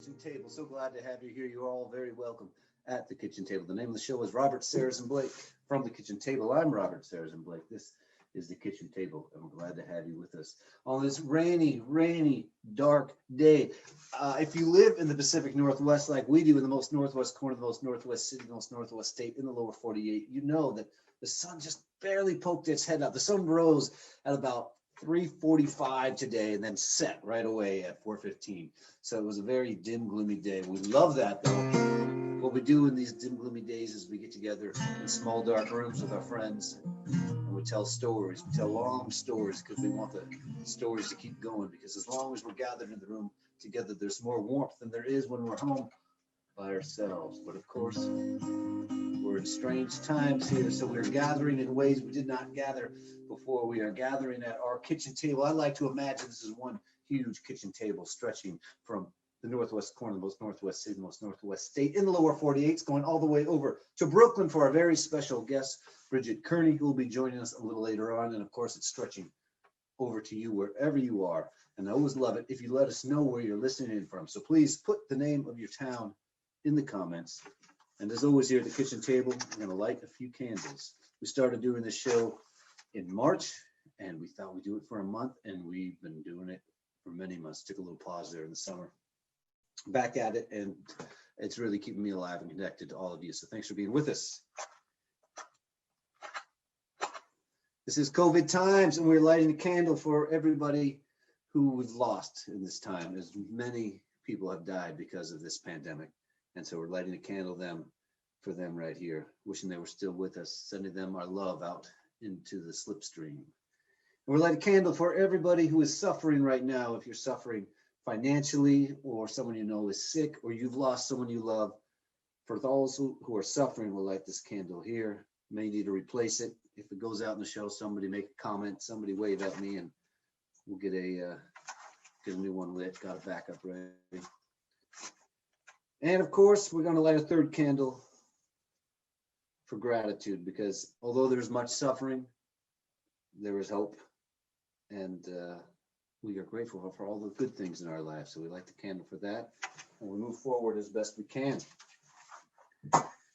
Kitchen Table. So glad to have you here. You're all very welcome at the kitchen table. The name of the show is Robert Sarazin Blake from the kitchen table. I'm Robert Sarazin Blake. This is the kitchen table, and we're glad to have you with us on this rainy, dark day. If you live in the Pacific Northwest like we do, in the most northwest corner, the most northwest city, the most northwest state in the lower 48, you know that the sun just barely poked its head up. The sun rose at about 3:45 today and then set right away at 4:15. So it was a very dim, gloomy day. We love that though. What we do in these dim, gloomy days is we get together in small, dark rooms with our friends and we tell stories. We tell long stories because we want the stories to keep going, because as long as we're gathered in the room together, there's more warmth than there is when we're home by ourselves. But of course, we're in strange times here, so we're gathering in ways we did not gather before. We are gathering at our kitchen table. I like to imagine this is one huge kitchen table stretching from the northwest corner, the most northwest city, the most northwest state in the lower 48s, going all the way over to Brooklyn for our very special guest, Bridget Kearney, who will be joining us a little later on. And of course, it's stretching over to you wherever you are. And I always love it if you let us know where you're listening in from. So please put the name of your town in the comments. And as always, here at the kitchen table, we're going to light a few candles. We started doing this show in March, and we thought we'd do it for a month, and we've been doing it for many months. Took a little pause there in the summer. Back at it, and it's really keeping me alive and connected to all of you. So thanks for being with us. This is COVID times, and we're lighting a candle for everybody who we've lost in this time, as many people have died because of this pandemic. And so we're lighting a candle for them right here, wishing they were still with us, sending them our love out into the slipstream. And we're lighting a candle for everybody who is suffering right now. If you're suffering financially, or someone you know is sick, or you've lost someone you love, for those who are suffering, we'll light this candle here. May need to replace it. If it goes out in the show, somebody make a comment, somebody wave at me, and we'll get a new one lit. Got a backup ready. And of course, we're going to light a third candle for gratitude, because although there's much suffering, there is hope. And we are grateful for all the good things in our lives. So we light the candle for that, and we move forward as best we can.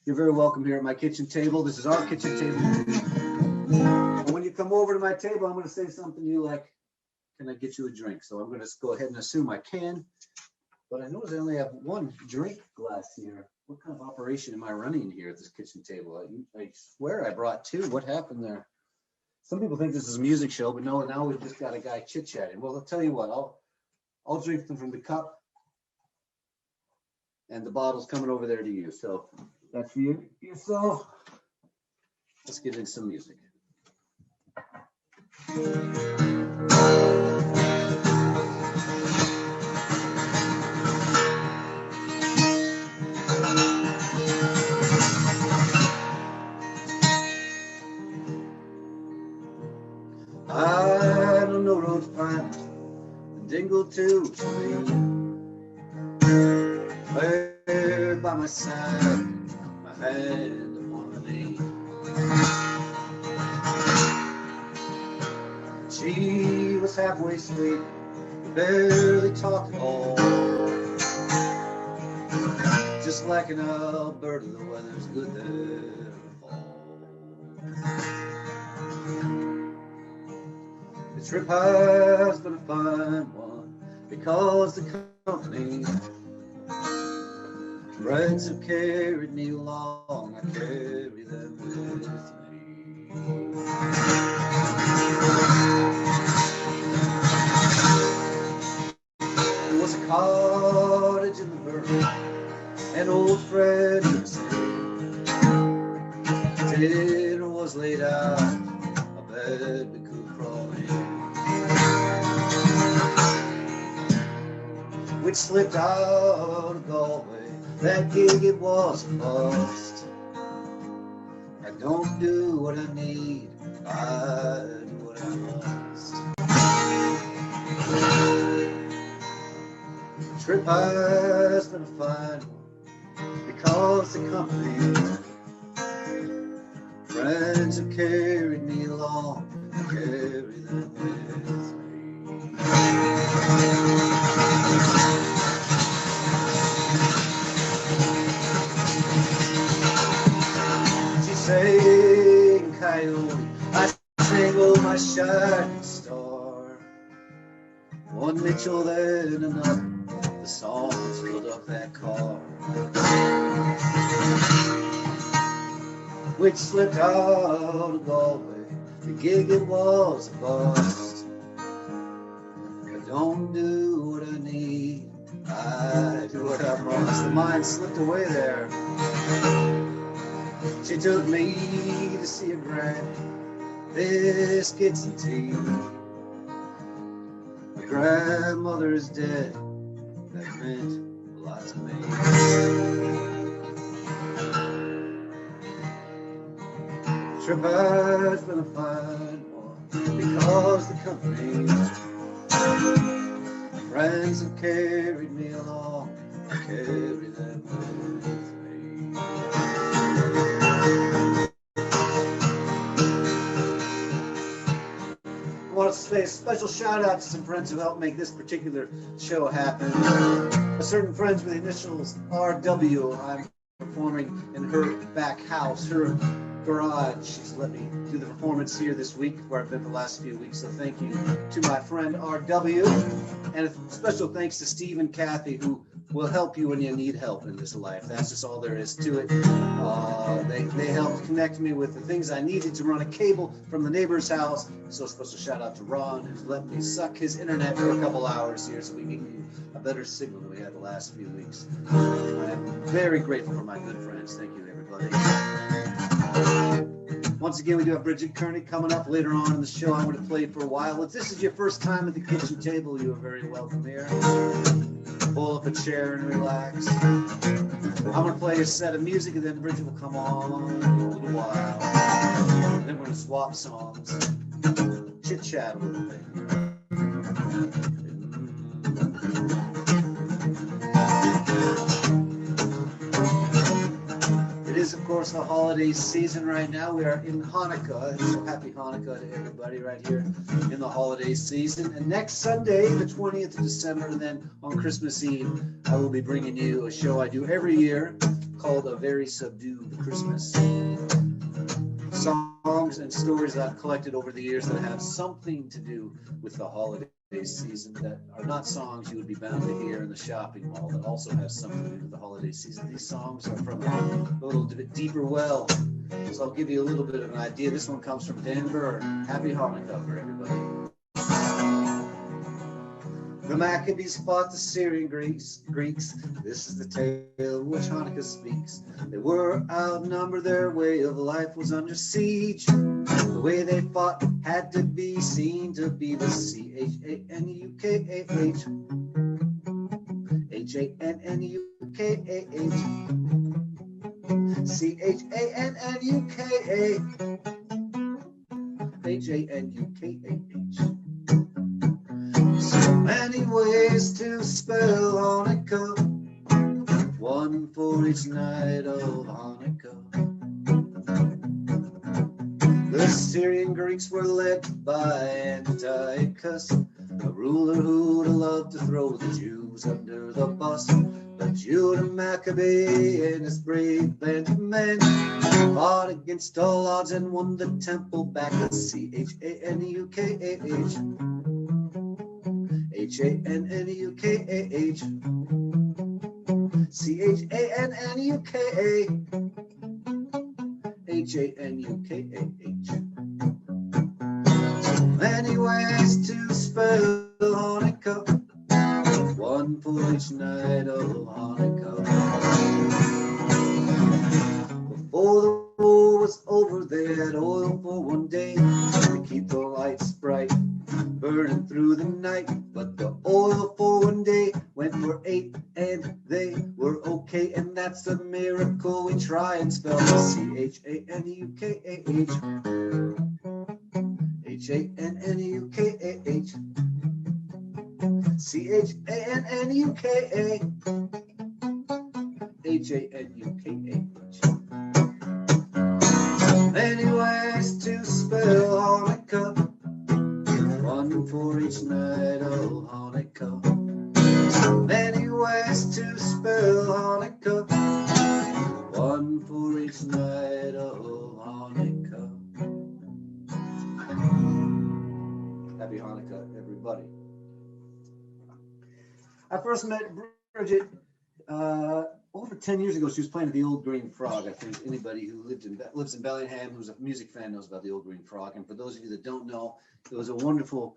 You're very welcome here at my kitchen table. This is our kitchen table. And when you come over to my table, I'm going to say something to you like, can I get you a drink? So I'm going to go ahead and assume I can. But I notice I only have one drink glass here. What kind of operation am I running here at this kitchen table? I swear I brought two. What happened there? Some people think this is a music show, but no, now we've just got a guy chit-chatting. Well, I'll tell you what, I'll drink them from the cup, and the bottle's coming over there to you. So that's for you. So let's get into some music. I don't know roads find the dingle to me. There by my side, my hand upon her knee. She was halfway asleep, barely talked at all. Just like an Alberta, the weather's good there in the fall. The trip has been a fine one, because the company friends have carried me along, I carry them with me. There was a cottage in the burn, an old friend in the city. Dinner was laid out, a bed we could crawl in, which slipped out of Galway. That gig, it was a bust. I don't do what I need, I do what I must. The trip has been a fine one, because the company friends have carried me along, I carry them with me. essential than another. The songs filled up that car, which slipped out of Galway. The gig, it was a bust. I don't do what I need, I do what I must. The mind slipped away there. She took me to see a granny, biscuits and tea. My grandmother is dead, that meant a lot to me. Trip has been a fine one, because the company, friends have carried me along, I carry them with me. I want to say a special shout out to some friends who helped make this particular show happen. A certain friends with the initials RW. I'm performing in her back house, her garage. She's let me do the performance here this week, where I've been the last few weeks. So thank you to my friend RW, and a special thanks to Steve and Kathy, who will help you when you need help in this life. That's just all there is to it. They helped connect me with the things I needed to run a cable from the neighbor's house. So a special shout out to Ron, who's let me suck his internet for a couple hours here so we can give you a better signal than we had the last few weeks. I am very grateful for my good friends. Thank you, everybody. Once again, we do have Bridget Kearney coming up later on in the show. I'm going to play for a while. If this is your first time at the kitchen table, you are very welcome here. Pull up a chair and relax. I'm going to play a set of music, and then Bridget will come on in a little while. And then we're going to swap songs, chit-chat a little bit. It is, of course, the holiday season right now. We are in Hanukkah, so happy Hanukkah to everybody right here in the holiday season. And next Sunday, the 20th of December, and then on Christmas Eve, I will be bringing you a show I do every year called A Very Subdued Christmas. Songs and stories that I've collected over the years that have something to do with the holiday season, that are not songs you would be bound to hear in the shopping mall, that also have something to do with the holiday season. These songs are from a little bit deeper well, so I'll give you a little bit of an idea. This one comes from Denver. Happy Hanukkah for everybody. The Maccabees fought the Syrian Greeks. This is the tale of which Hanukkah speaks. They were outnumbered, their way of life was under siege. The way they fought had to be seen to be the C-H-A-N-U-K-A-H. H-A-N-N-U-K-A-H. C-H-A-N-N-U-K-A. H-A-N-U-K-A-H. So many ways to spell Hanukkah, one for each night of Hanukkah. The Syrian Greeks were led by Antiochus, a ruler who'd love to throw the Jews under the bus. But Judah Maccabee and his brave band of men fought against all odds and won the temple back at C-H-A-N-U-K-A-H. H-A-N-N-U-K-A-H. C-H-A-N-N-U-K-A. H-A-N-U-K-A-H. So many ways to spell Hanukkah, one for each night of Hanukkah. Before the war was over, they had oil for one day to keep the lights bright, burning through the night. But the oil for one day went for 8, and they were okay. And that's a miracle we try and spell. C-H-A-N-U-K-A-H. H-A-N-N-U-K-A-H. C-H-A-N-N-U-K-A. H-A-N-U-K-A-H. Many ways to spell Hanukkah, one for each night of Hanukkah. Many ways to spell Hanukkah, one for each night of Hanukkah. Happy Hanukkah, everybody. first met Bridget over 10 years ago. She was playing at the Old Green Frog. I think anybody who lives in Bellingham who's a music fan knows about the Old Green Frog. And for those of you that don't know, it was a wonderful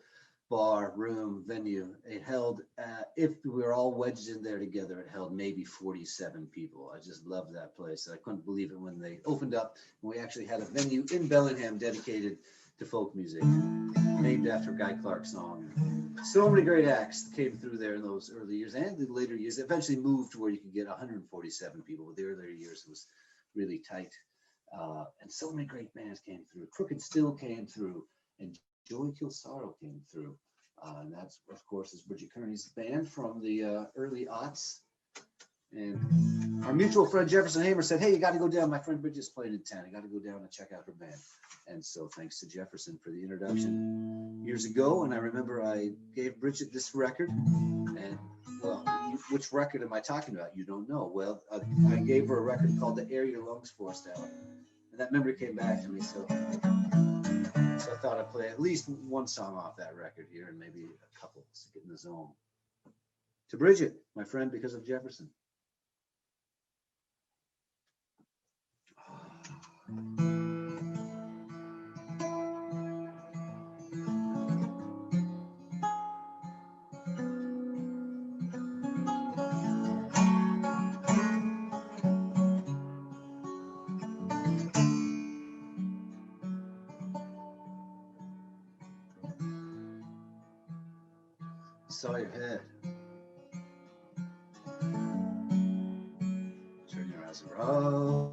bar, room, venue. It held, if we were all wedged in there together, it held maybe 47 people. I just loved that place. I couldn't believe it when they opened up. And we actually had a venue in Bellingham dedicated to folk music, named after Guy Clark's song. So many great acts came through there in those early years and the later years. It eventually moved to where you could get 147 people, but the earlier years was really tight. And so many great bands came through. Crooked Still came through, and Joy Kill Sorrow came through. And that's, of course, is Bridget Kearney's band from the early aughts. And our mutual friend Jefferson Hamer said, hey, you got to go down. My friend Bridget's playing in town. You got to go down and check out her band. And so thanks to Jefferson for the introduction years ago. And I remember I gave Bridget this record. And, well, which record am I talking about? You don't know. Well, I gave her a record called The Air Your Lungs Forced Out. And that memory came back to me. So I thought I'd play at least one song off that record here and maybe a couple to get in the zone. To Bridget, my friend, because of Jefferson. Saw your head. Turn your eyes around.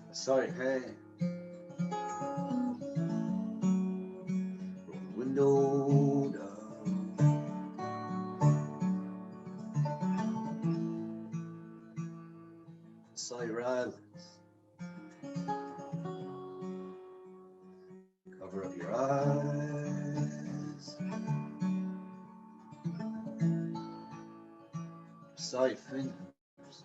I saw your head. Roll the window down. I saw your eyelids. Cover up your eyes. I saw your fingers.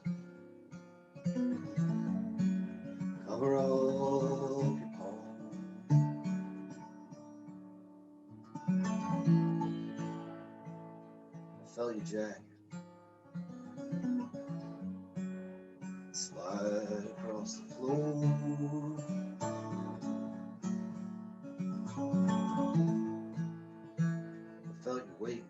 Cover up your palm. I felt your jacket slide across the floor. I felt you wake.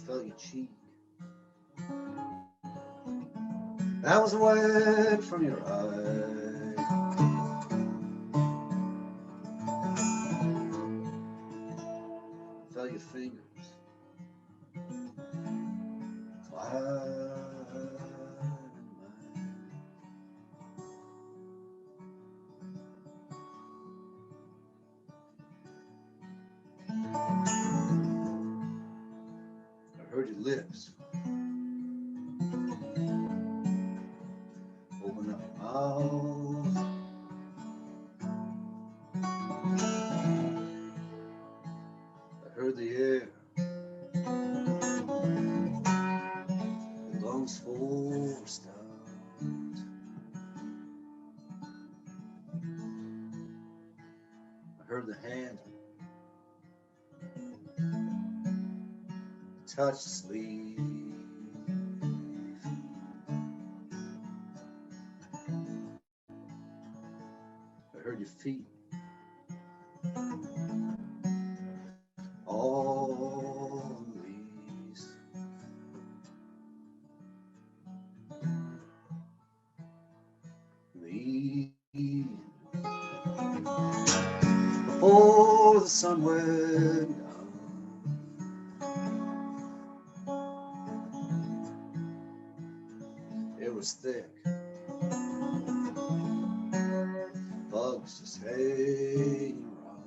Felt your cheek. That was wet from your eye. Felt your fingers glide in mine. I heard your lips open up your mouth. I heard the air, your lungs forced out. I heard the hand touch the sleeve. I heard your feet all on the leaves. The evening before the sun went down. It was thick. Bugs just hanging around.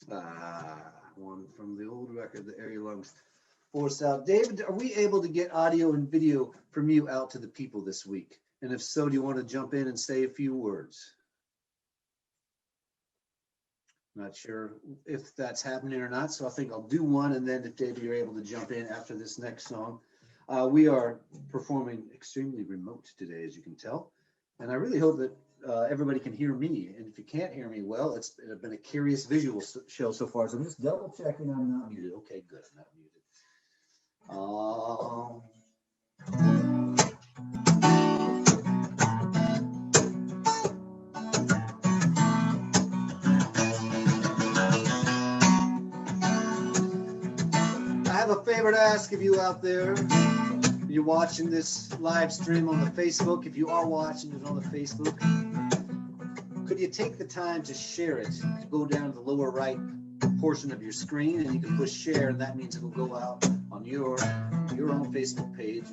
One from the old record, The Area Lungs Force Out. David, are we able to get audio and video from you out to the people this week? And if so, do you want to jump in and say a few words? Not sure if that's happening or not, so I think I'll do one, and then if David, you're able to jump in after this next song. We are performing extremely remote today, as you can tell, and I really hope that everybody can hear me. And if you can't hear me well, it's been a curious visual show so far, so I'm just double checking I'm not muted. Okay, good, I'm not muted. I have a favor to ask of you out there. You're watching this live stream on the Facebook. If you are watching it on the Facebook, could you take the time to share it? Go down to the lower right portion of your screen and you can push share, and that means it will go out on your own Facebook page.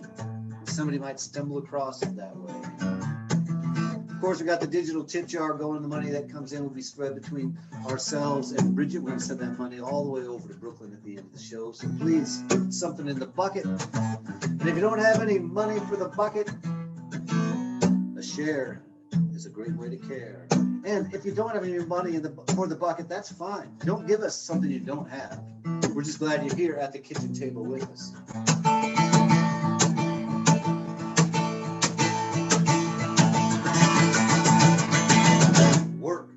Somebody might stumble across it that way. Of course, we got the digital tip jar going. The money that comes in will be spread between ourselves and Bridget. We're going to send that money all the way over to Brooklyn at the end of the show. So please put something in the bucket. And if you don't have any money for the bucket, a share is a great way to care. And if you don't have any money for the bucket, that's fine. Don't give us something you don't have. We're just glad you're here at the kitchen table with us. Work.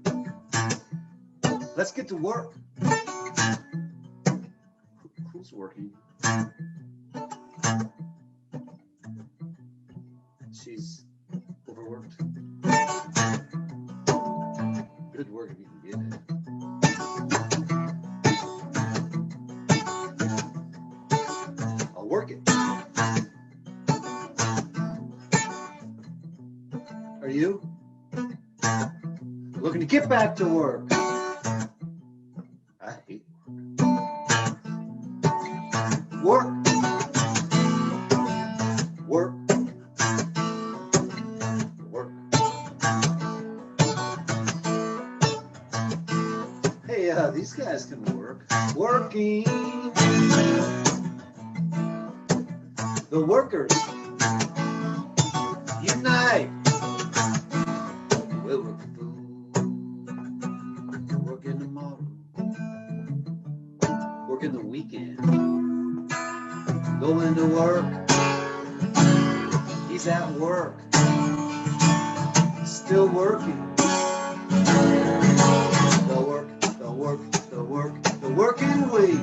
Let's get to work. Who's working? She's overworked. Good work if you can get it. I'll work it. Are you? Looking to get back to work. I hate work. Work. Work. Hey, these guys can work. Working. The workers unite. We'll work the food. Working tomorrow. Working the weekend. Going to work. He's at work. Still working. The work, the work, the work, the working week.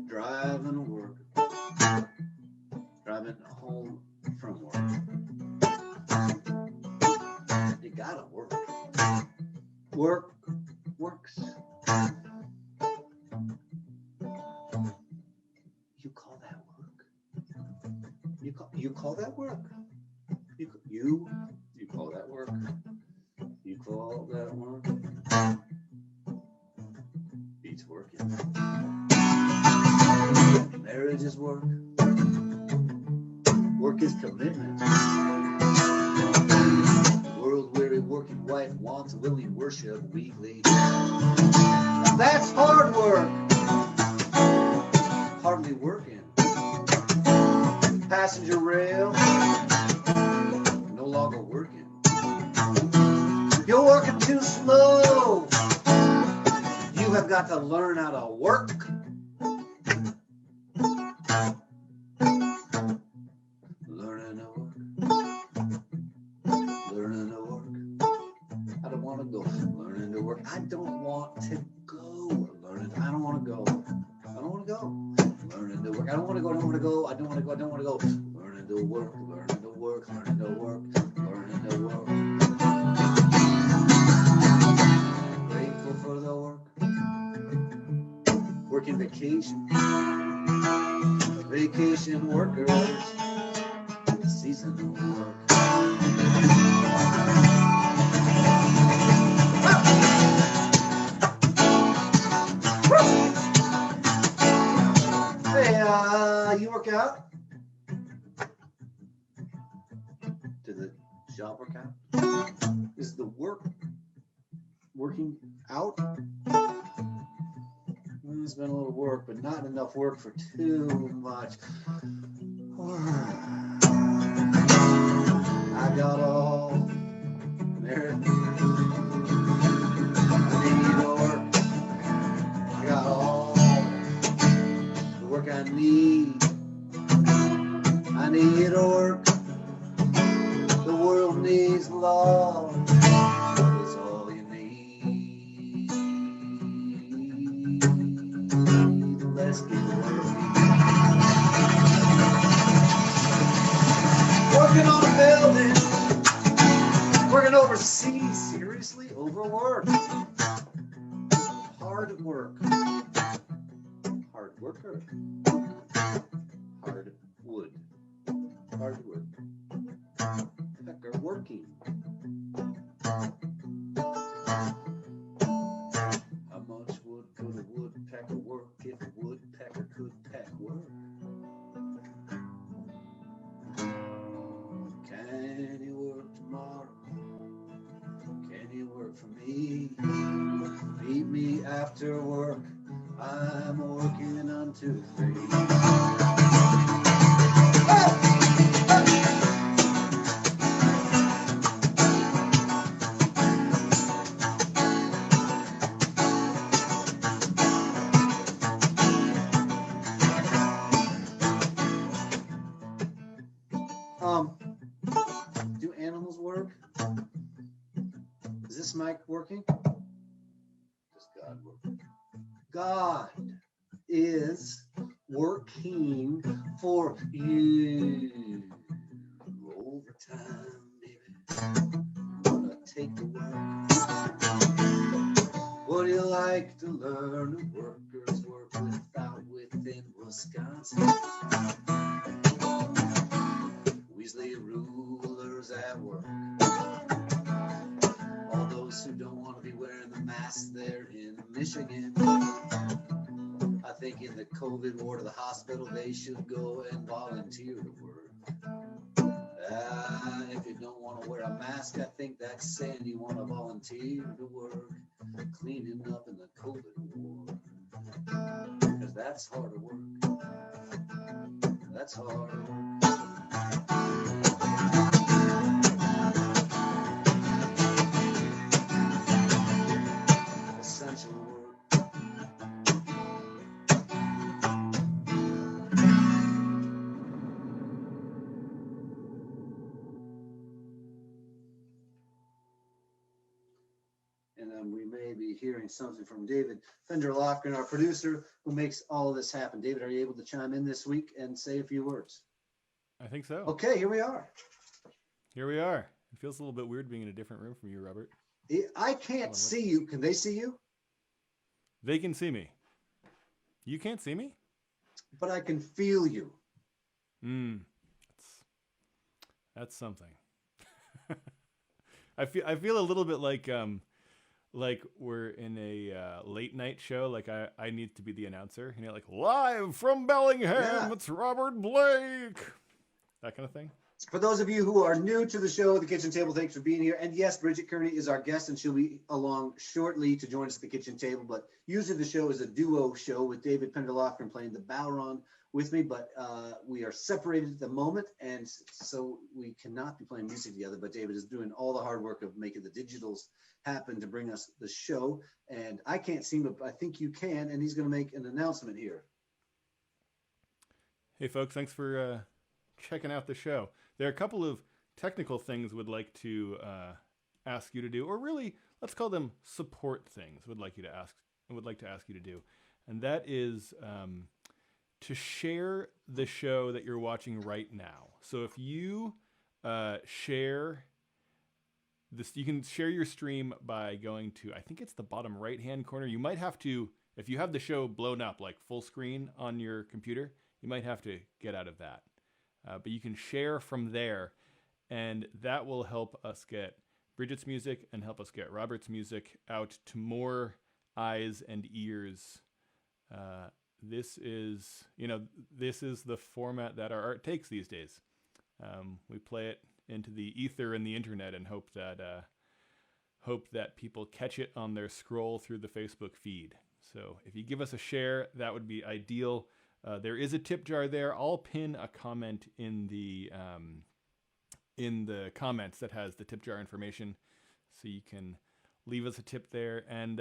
Driving to work. Driving home from work. You gotta work. Work works. You call that work? You call that work? You call that work? You call that work? Beats working. Marriage is work. Work is commitment. World-weary working wife wants willing worship weekly. That's hard work. Hardly working. Passenger rail. No longer working. You're working too slow. You have got to learn how to work. Learning to work. Learning to work. I don't want to go. Learning to work. I don't want to go. Learning. I don't want to go. I don't want to go. Learning to work. I don't want to go. I don't want to go. I don't want to go. I don't want to go. Learning to work. Learning to work. Learning to work. Learning to work. Grateful for the work. Working vacation. Vacation workers. Seasonal work. Hey, you work out? out. It's been a little work, but not enough work for too much. I got all there. I need work. I got all the work I need. I need work. The world needs love. Love is all you need. Let's get working. Working on a building. Working overseas. Seriously, overworked. Hard work. Hard worker. Hard wood. Hard work. Pecker working. How much wood could a woodpecker work if a woodpecker could peck work? Can you work tomorrow? Can you work for me? Meet me after work. I'm working until 3. Do animals work? Is this mic working? Does God work? God is working for you. Overtime, baby. Gonna take the work. Would you like to learn a workers work within Wisconsin? Weasley rulers at work. All those who don't want to be wearing the mask there in Michigan. I think in the COVID ward of the hospital, they should go and volunteer to work. If you don't want to wear a mask, I think that's saying you want to volunteer to work cleaning up in the COVID ward. Because that's hard work. That's hard work. Essential work. And we may be hearing something from David Fender-Lofgren, our producer, who makes all of this happen. David, are you able to chime in this week and say a few words? I think so. Okay, here we are. Here we are. It feels a little bit weird being in a different room from you, Robert. I can't see you. Can they see you? They can see me. You can't see me? But I can feel you. That's something. I feel a little bit like we're in a late night show. Like I need to be the announcer. You know, like live from Bellingham, It's Robert Blake. That kind of thing. For those of you who are new to the show, The Kitchen Table, thanks for being here. And yes, Bridget Kearney is our guest, and she'll be along shortly to join us at the kitchen table. But usually the show is a duo show with David Fender-Lofgren playing the Bowron with me. But we are separated at the moment, and so we cannot be playing music together. But David is doing all the hard work of making the digitals happen to bring us the show. And I can't see him, but I think you can. And he's going to make an announcement here. Hey, folks, thanks for checking out the show. There are a couple of technical things we'd like to ask you to do, or really, let's call them support things would like to ask you to do. And that is to share the show that you're watching right now. So if you share this, you can share your stream by going to, I think it's the bottom right-hand corner. You might have to, if you have the show blown up like full screen on your computer, you might have to get out of that. But you can share from there, and that will help us get Bridget's music and help us get Robert's music out to more eyes and ears. This is the format that our art takes these days. We play it into the ether and the internet and hope hope that people catch it on their scroll through the Facebook feed. So if you give us a share, that would be ideal. There is a tip jar there. I'll pin a comment in the comments that has the tip jar information, so you can leave us a tip there. And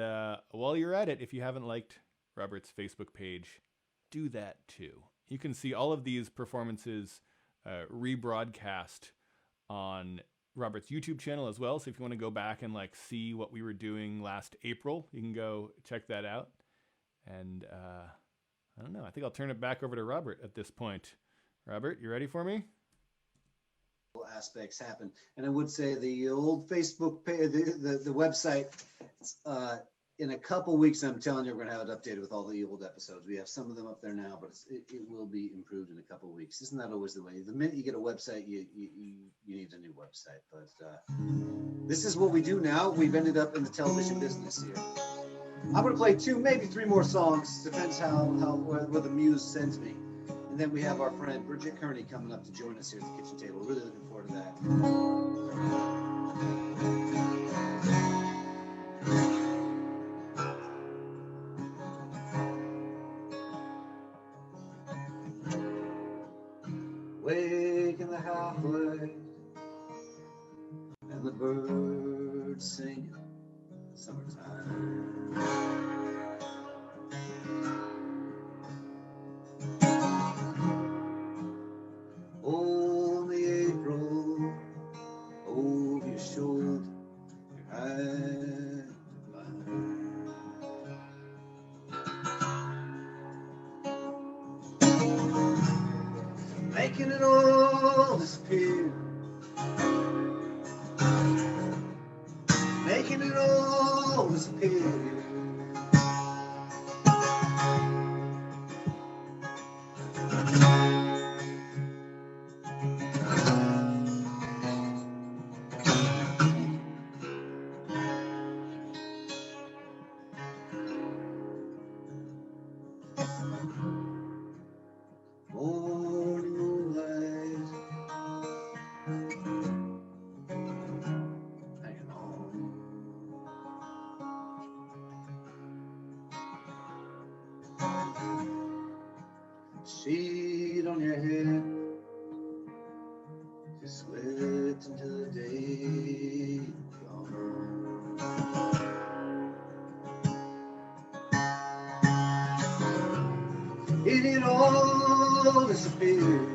while you're at it, if you haven't liked Robert's Facebook page, do that too. You can see all of these performances rebroadcast on Robert's YouTube channel as well. So if you want to go back and like see what we were doing last April, you can go check that out. And I don't know, I think I'll turn it back over to Robert at this point. Robert, you ready for me? Aspects happen. And I would say the old Facebook page, the website, in a couple weeks, I'm telling you, we're going to have it updated with all the old episodes. We have some of them up there now, but it will be improved in a couple weeks. Isn't that always the way? The minute you get a website, you need a new website. But this is what we do now. We've ended up in the television business here. I'm going to play 2, maybe 3 more songs. Depends where the muse sends me. And then we have our friend Bridget Kearney coming up to join us here at the kitchen table. Really looking forward to that. Wake in the halfway and the birds sing summertime. Only April over your shoulder, your hand mine. Making it all disappear. Making it all disappear. Morning moonlight, hanging on. Sheet on your head, just sweat until the day gone. It all disappeared.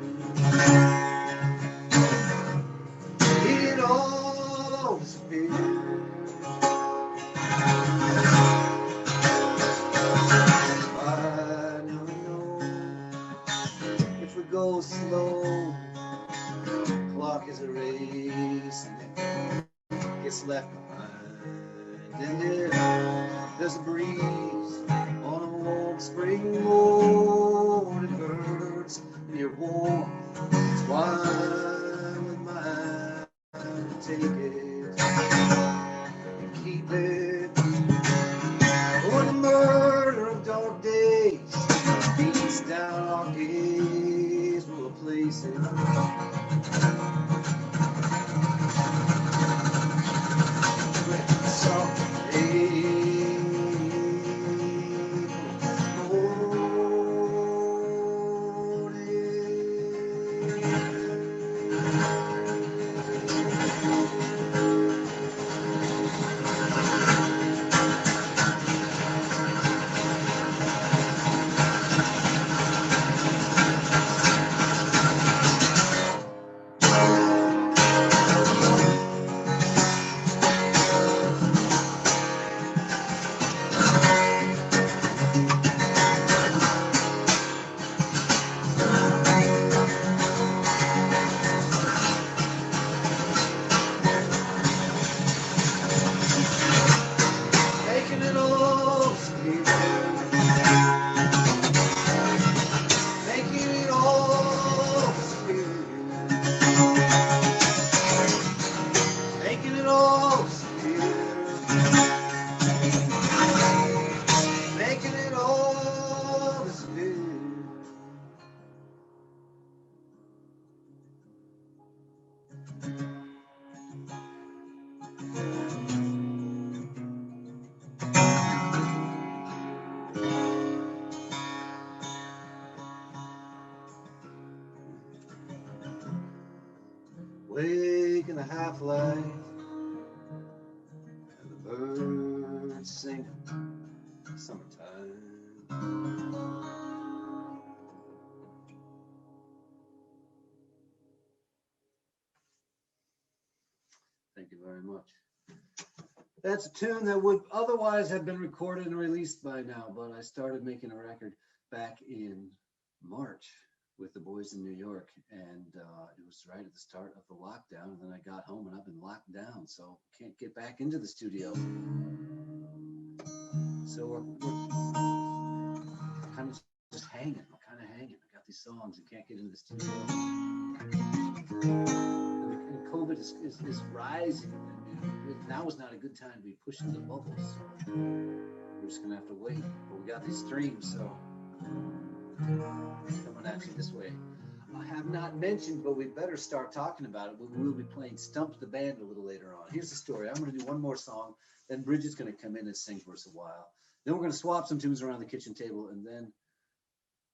It all disappeared. By now we know if we go slow, the clock is a race and it gets left behind. And if there's a breeze on a warm spring morning, birds and you're warm, it's wine with mine. Take it and keep it. For the murder of dark days beats down our gaze, we'll place it. in a half-life, and the birds sing summertime. Thank you very much. That's a tune that would otherwise have been recorded and released by now, but I started making a record back in March with the boys in New York, and it was right at the start of the lockdown, and then I got home and I've been locked down, so can't get back into the studio. So we're kind of just hanging. We're kind of hanging. I got these songs and can't get into the studio. And COVID is rising. Now is not a good time to be pushing the bubbles. We're just gonna have to wait. But we got these streams, so coming at you this way. I have not mentioned, but we better start talking about it. We will be playing Stump the Band a little later on. Here's the story. I'm going to do one more song, then Bridget's going to come in and sing for us a while. Then we're going to swap some tunes around the kitchen table, and then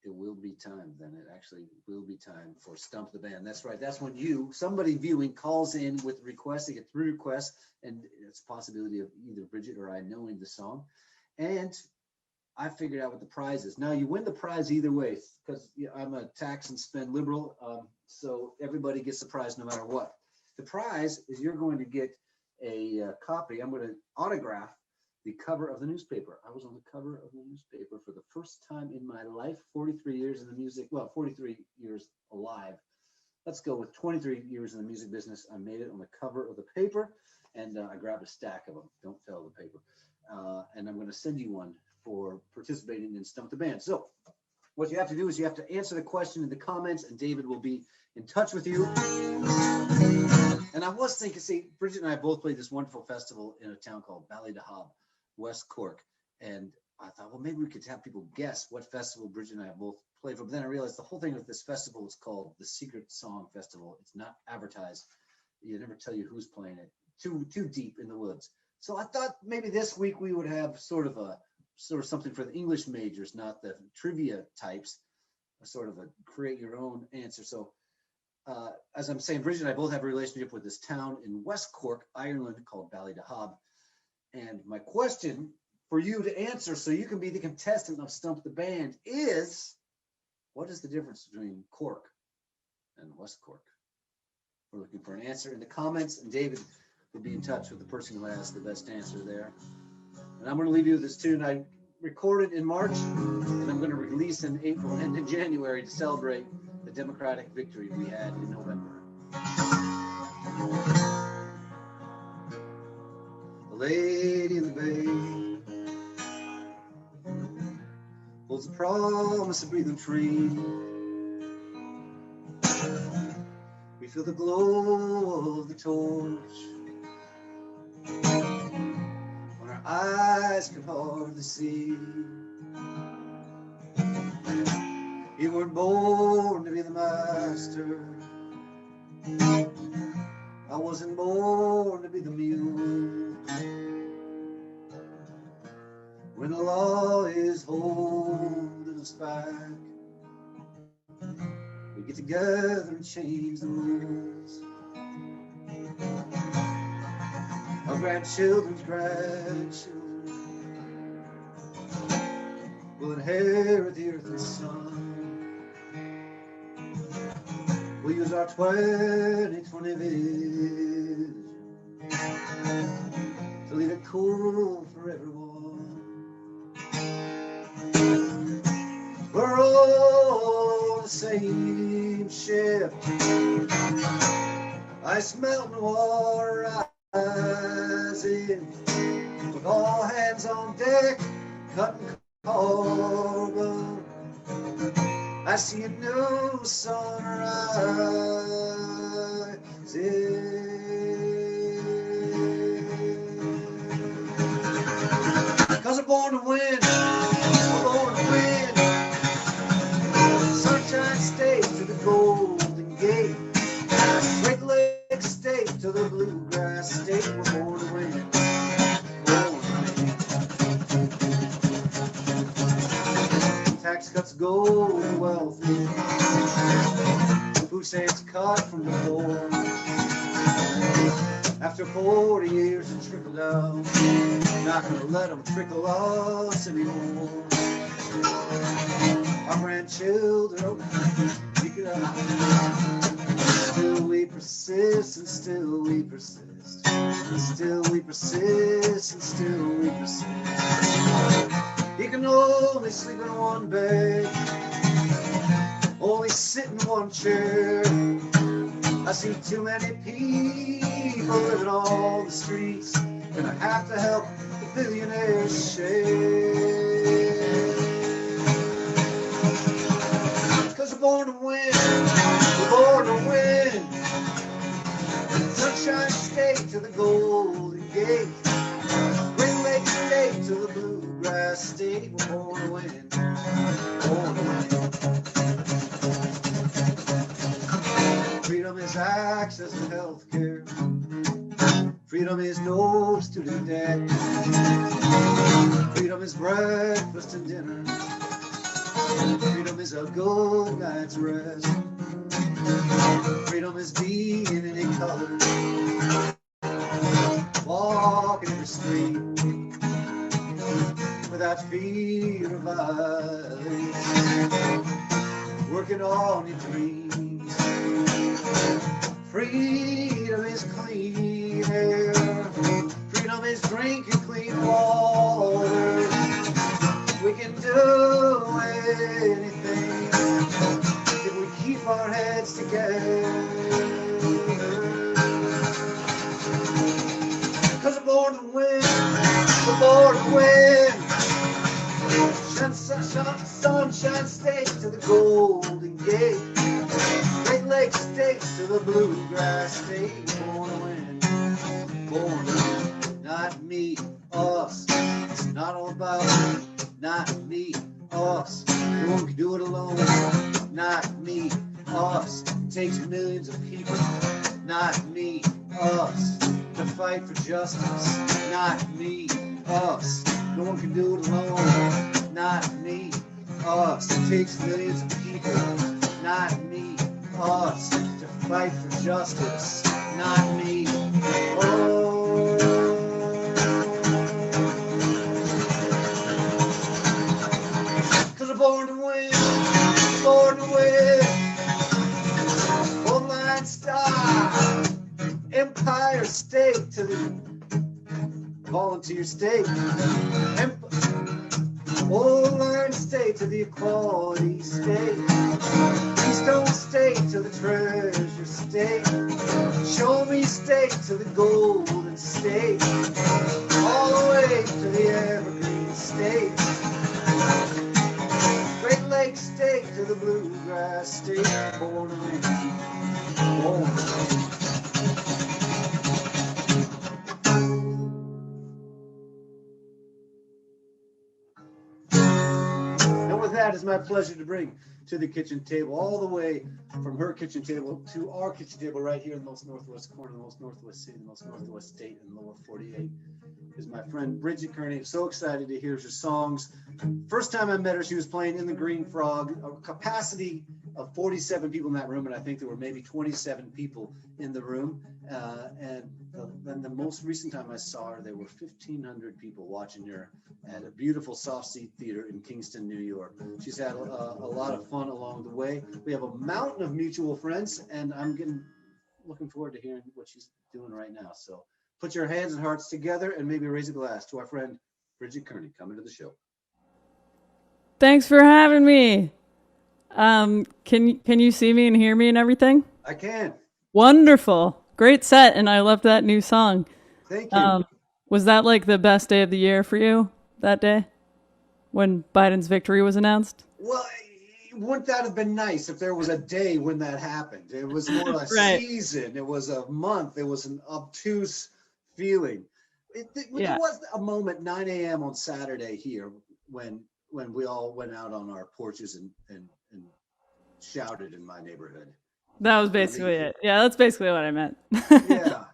it will be time. Then it actually will be time for Stump the Band. That's right. That's when somebody viewing calls in with requests. They get 3 requests, and it's a possibility of either Bridget or I knowing the song. And I figured out what the prize is. Now, you win the prize either way, because I'm a tax and spend liberal, so everybody gets the prize no matter what. The prize is you're going to get a copy. I'm going to autograph the cover of the newspaper. I was on the cover of the newspaper for the first time in my life, 43 years in the music, well, 43 years alive. Let's go with 23 years in the music business. I made it on the cover of the paper, and I grabbed a stack of them. Don't tell the paper. And I'm going to send you one for participating in Stump the Band. So what you have to do is you have to answer the question in the comments, and David will be in touch with you. And I was thinking, see, Bridget and I both played this wonderful festival in a town called Bellingham, West Cork. And I thought, well, maybe we could have people guess what festival Bridget and I both played for. But then I realized the whole thing of this festival is called the Secret Song Festival. It's not advertised. You never tell you who's playing it. Too deep in the woods. So I thought maybe this week we would have sort of something for the English majors, not the trivia types, sort of a create your own answer. So as I'm saying, Bridget and I both have a relationship with this town in West Cork, Ireland, called Ballydahab. And my question for you to answer, so you can be the contestant of Stump the Band, is what is the difference between Cork and West Cork? We're looking for an answer in the comments, and David will be in touch with the person who has the best answer there. And I'm going to leave you with this tune I recorded in March, and I'm going to release in April and in January to celebrate the Democratic victory we had in November. The lady in the bay holds the promise of breathing free. We feel the glow of the torch when our eyes can hardly see. You weren't born to be the master. I wasn't born to be the mule. When the law is holding us back, we get together and change the rules. Our grandchildren's grandchildren will inherit the earth and sun. We'll use our 2020 vision to leave it cool for everyone. We're all on the same ship, ice melting, water rising, with all hands on deck, cutting carbon. I see a new sunrise. Cause I'm born to win. I'm born to win. Sunshine State to the Golden Gate. Great Lake State to the Bluegrass State. We're born to win. Born to win. Tax cuts go to the wealthy. Food stamps cut from the poor. After 40 years it trickled down. Not gonna let them trickle us anymore. Our grandchildren, we could still we persist, and still we persist, and still we persist, and still we persist. He can only sleep in one bed, only sit in one chair. I see too many people living on the streets, and I have to help the billionaires share. Cause we're born to win, we're born to win. Sunshine State to the Golden Gate, Great Lakes State to the Bluegrass State. We're born to win, born to win. Freedom is access to health care. Freedom is no student debt. Freedom is breakfast and dinner. Freedom is a good night's rest. Freedom is being in any color. Walking every street without fear of violence. Working on your dreams. Freedom is clean air. Freedom is drinking clean water. We can do anything if we keep our heads together. Cause we're born to win, we're born to win. Sunshine State to the Golden Gate, Great Lakes State to the Bluegrass State. Born to win, born to win. Not me, us. It's not all about me. Not me, us. No one can do it alone. Not me, us. It takes millions of people. Not me, us. To fight for justice. Not me, us. No one can do it alone. Not me, us. It takes millions of people. Not me, us. To fight for justice. Not me, oh. Cause we're born to win, born to win. Old Line Star, Empire State to the Volunteer State. Old Line State to the Equality State. Keystone State to the Treasure State. Show Me State to the Golden State. All the way to the Evergreen State. Great Lakes State to the Bluegrass State. Born to win, born to win. That is my pleasure to bring to the kitchen table, all the way from her kitchen table to our kitchen table right here in the most northwest corner, the most northwest city, the most northwest state in the lower 48, is my friend Bridget Kearney. I'm so excited to hear her songs. First time I met her, she was playing in the Green Frog, a capacity of 47 people in that room, and I think there were maybe 27 people in the room. And then the most recent time I saw her, there were 1,500 people watching her at a beautiful soft seat theater in Kingston, New York. She's had a lot of fun along the way. We have a mountain of mutual friends, and I'm looking forward to hearing what she's doing right now. So put your hands and hearts together and maybe raise a glass to our friend Bridget Kearney coming to the show. Thanks for having me. Can you see me and hear me and everything? I can. Wonderful. Great set, and I love that new song. Thank you. Was that like the best day of the year for you that day when Biden's victory was announced? Well, wouldn't that have been nice if there was a day when that happened? It was more a Right. season. It was a month. It was an obtuse feeling. Yeah. There was a moment, 9 a.m. on Saturday here, when we all went out on our porches and shouted in my neighborhood. That was basically it. Yeah, that's basically what I meant. Yeah.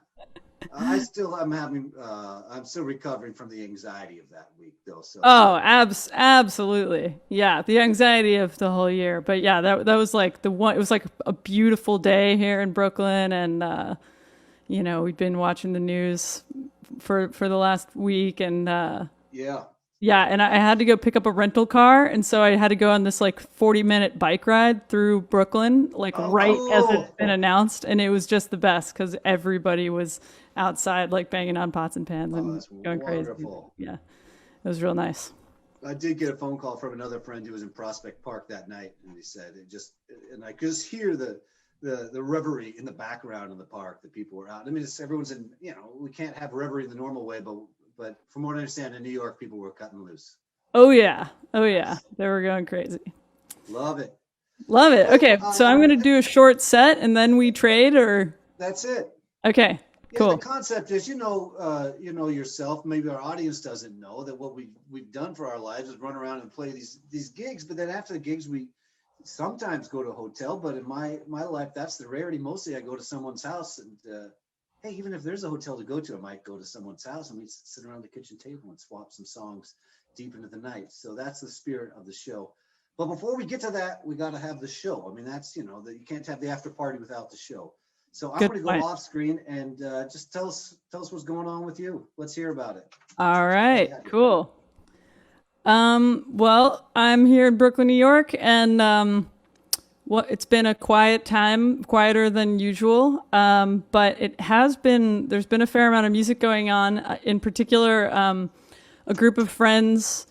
I'm still recovering from the anxiety of that week, though. So. Oh, absolutely. Yeah, the anxiety of the whole year. But yeah, that was like the one. It was like a beautiful day here in Brooklyn, and we've been watching the news for the last week, and Yeah. yeah, and I had to go pick up a rental car, and so I had to go on this like 40-minute bike ride through Brooklyn, like right as cool. it's been announced, and it was just the best because everybody was outside like banging on pots and pans and That's going crazy. wonderful. Yeah, it was real nice. I did get a phone call from another friend who was in Prospect Park that night, and he said and I could just hear the revelry in the background of the park. The people were out. I mean, everyone's in. We can't have revelry the normal way, but from what I understand, in New York, people were cutting loose. Oh yeah, they were going crazy. Love it. Okay, so I'm gonna do a short set, and then we trade, or that's it. Okay. Yeah, cool. the concept is, yourself, maybe our audience doesn't know that what we've done for our lives is run around and play these gigs, but then after the gigs, we sometimes go to a hotel, but in my life, that's the rarity. Mostly I go to someone's house, and hey, even if there's a hotel to go to, I might go to someone's house and we sit around the kitchen table and swap some songs deep into the night. So that's the spirit of the show. But before we get to that, we got to have the show. I mean, that's, that you can't have the after party without the show. So I'm going to go off screen and just tell us what's going on with you. Let's hear about it. All right, cool. Well, I'm here in Brooklyn, New York, and it's been a quiet time, quieter than usual. But there's been a fair amount of music going on. In particular, a group of friends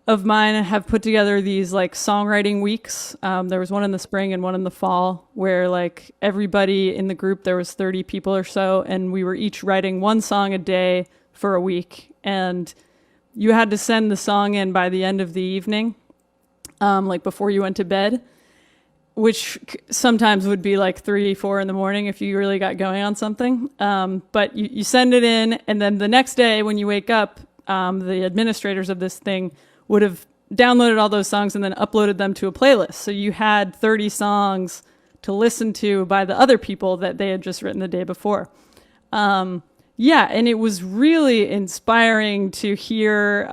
of mine have put together these like songwriting weeks. There was one in the spring and one in the fall where like everybody in the group, there was 30 people or so, and we were each writing one song a day for a week. And you had to send the song in by the end of the evening, like before you went to bed, which sometimes would be like 3, 4 in the morning if you really got going on something. But you send it in, and then the next day when you wake up, the administrators of this thing would have downloaded all those songs and then uploaded them to a playlist. So you had 30 songs to listen to by the other people that they had just written the day before. Yeah, and it was really inspiring to hear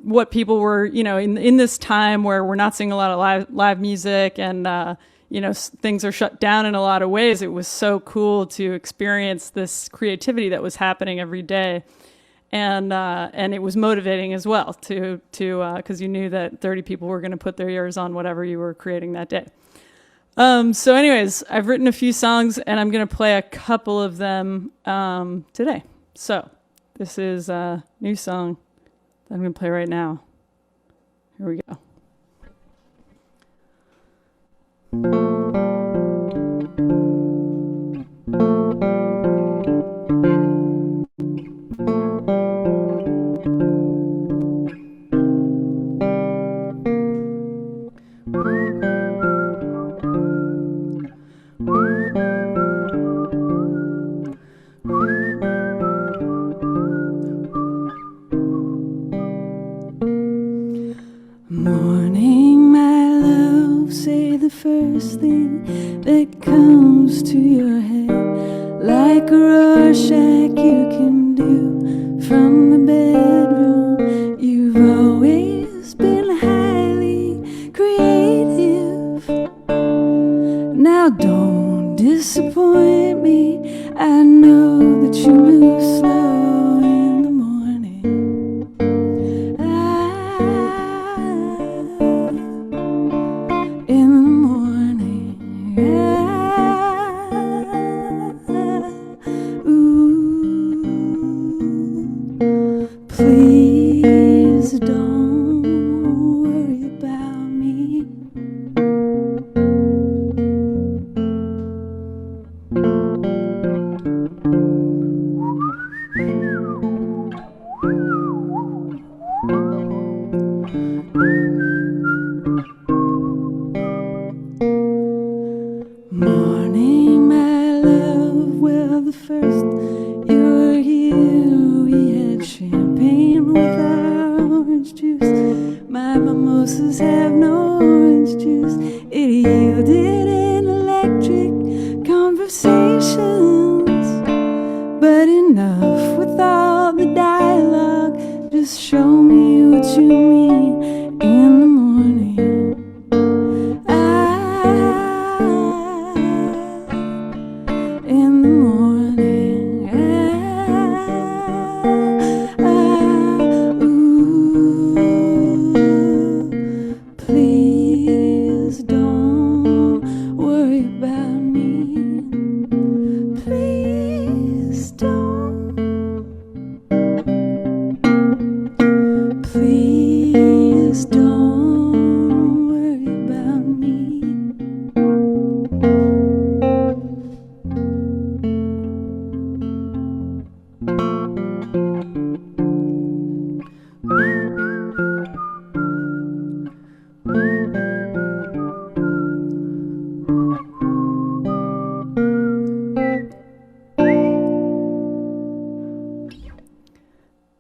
what people were, in this time where we're not seeing a lot of live music and, things are shut down in a lot of ways. It was so cool to experience this creativity that was happening every day. And it was motivating as well to because you knew that 30 people were going to put their ears on whatever you were creating that day. So anyways, I've written a few songs and I'm going to play a couple of them today. So this is a new song that I'm going to play right now. Here we go. Morning, my love, say the first thing that comes to your head, like a Rorschach you can do from the bedroom. You've always been highly creative. Now don't disappoint me, I know that you move slow in the morning. In the morning, ooh, please don't worry about me. Morning, my love, well, the first you were here, we had champagne with our orange juice. My mimosas have no orange juice. It yielded in electric conversations, but enough with all the dialogue. Just show me what you mean in the morning. In the morning.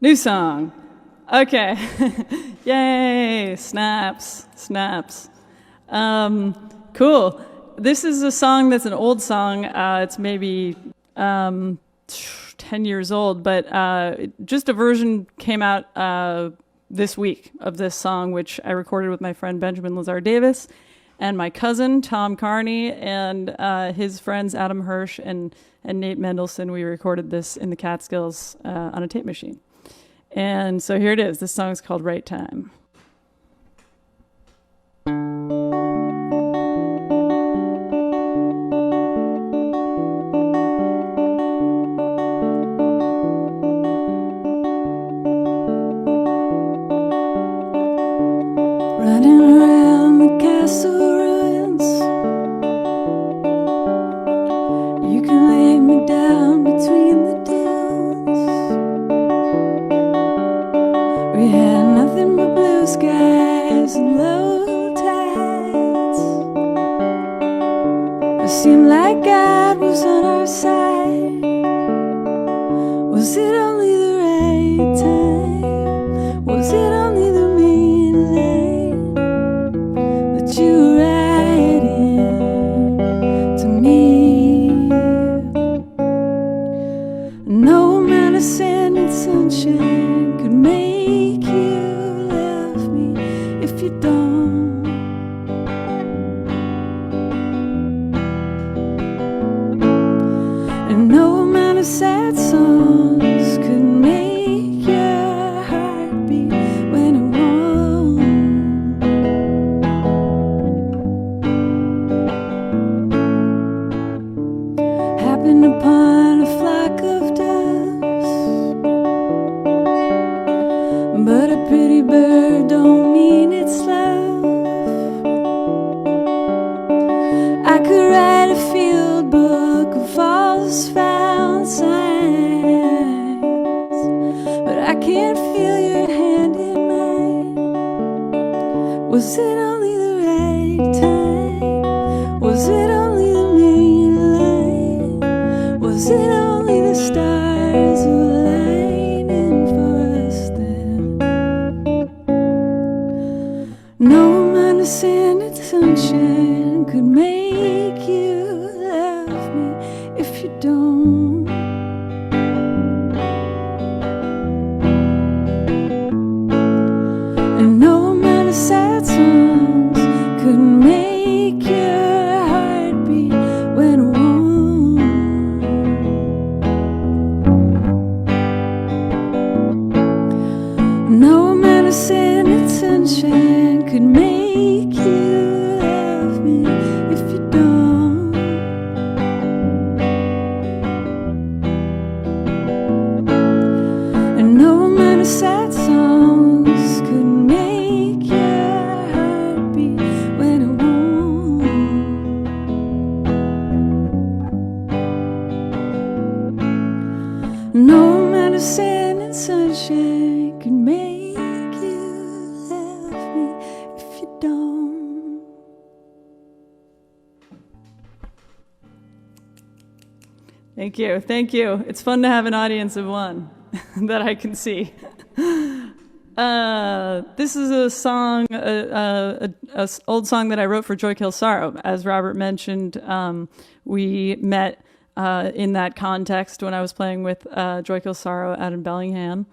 New song. Okay. Yay. Snaps. Cool. This is a song that's an old song. It's maybe 10 years old, but just a version came out this week of this song, which I recorded with my friend Benjamin Lazar Davis and my cousin Tom Kearney and his friends Adam Hirsch and Nate Mendelsohn. We recorded this in the Catskills on a tape machine. And so here it is. This song is called Right Time. Running around the castle ruins, you can lay me down between the dunes. We had nothing but blue skies and low tides. It seemed like God was on our side. Was it only the right time? Was it only the main line that you were writing to me? No amount of sand and sunshine could make you love me if you don't. And no amount of sad songs could make your heart beat when it won't. Happened upon a flock of doves, but a pretty bird don't mean it's love. I could write a field book of false found signs, but I can't feel your hand in mine. Was it only the right time? Was it only the main line? Was it only the stars were aligning for us then? No amount of sand and sunshine could make you love me if you don't. And no amount of sad songs could make your heart beat when it won't. No amount of sand and sunshine could make you love me if you don't. And no amount of sad songs could make your heart beat when it won't. No amount of sand and sunshine could make you love me if you don't. Thank you. Thank you. It's fun to have an audience of one that I can see. This is a song, old song that I wrote for Joy Kills Sorrow. As Robert mentioned, we met in that context when I was playing with Joy Kills Sorrow out in Bellingham,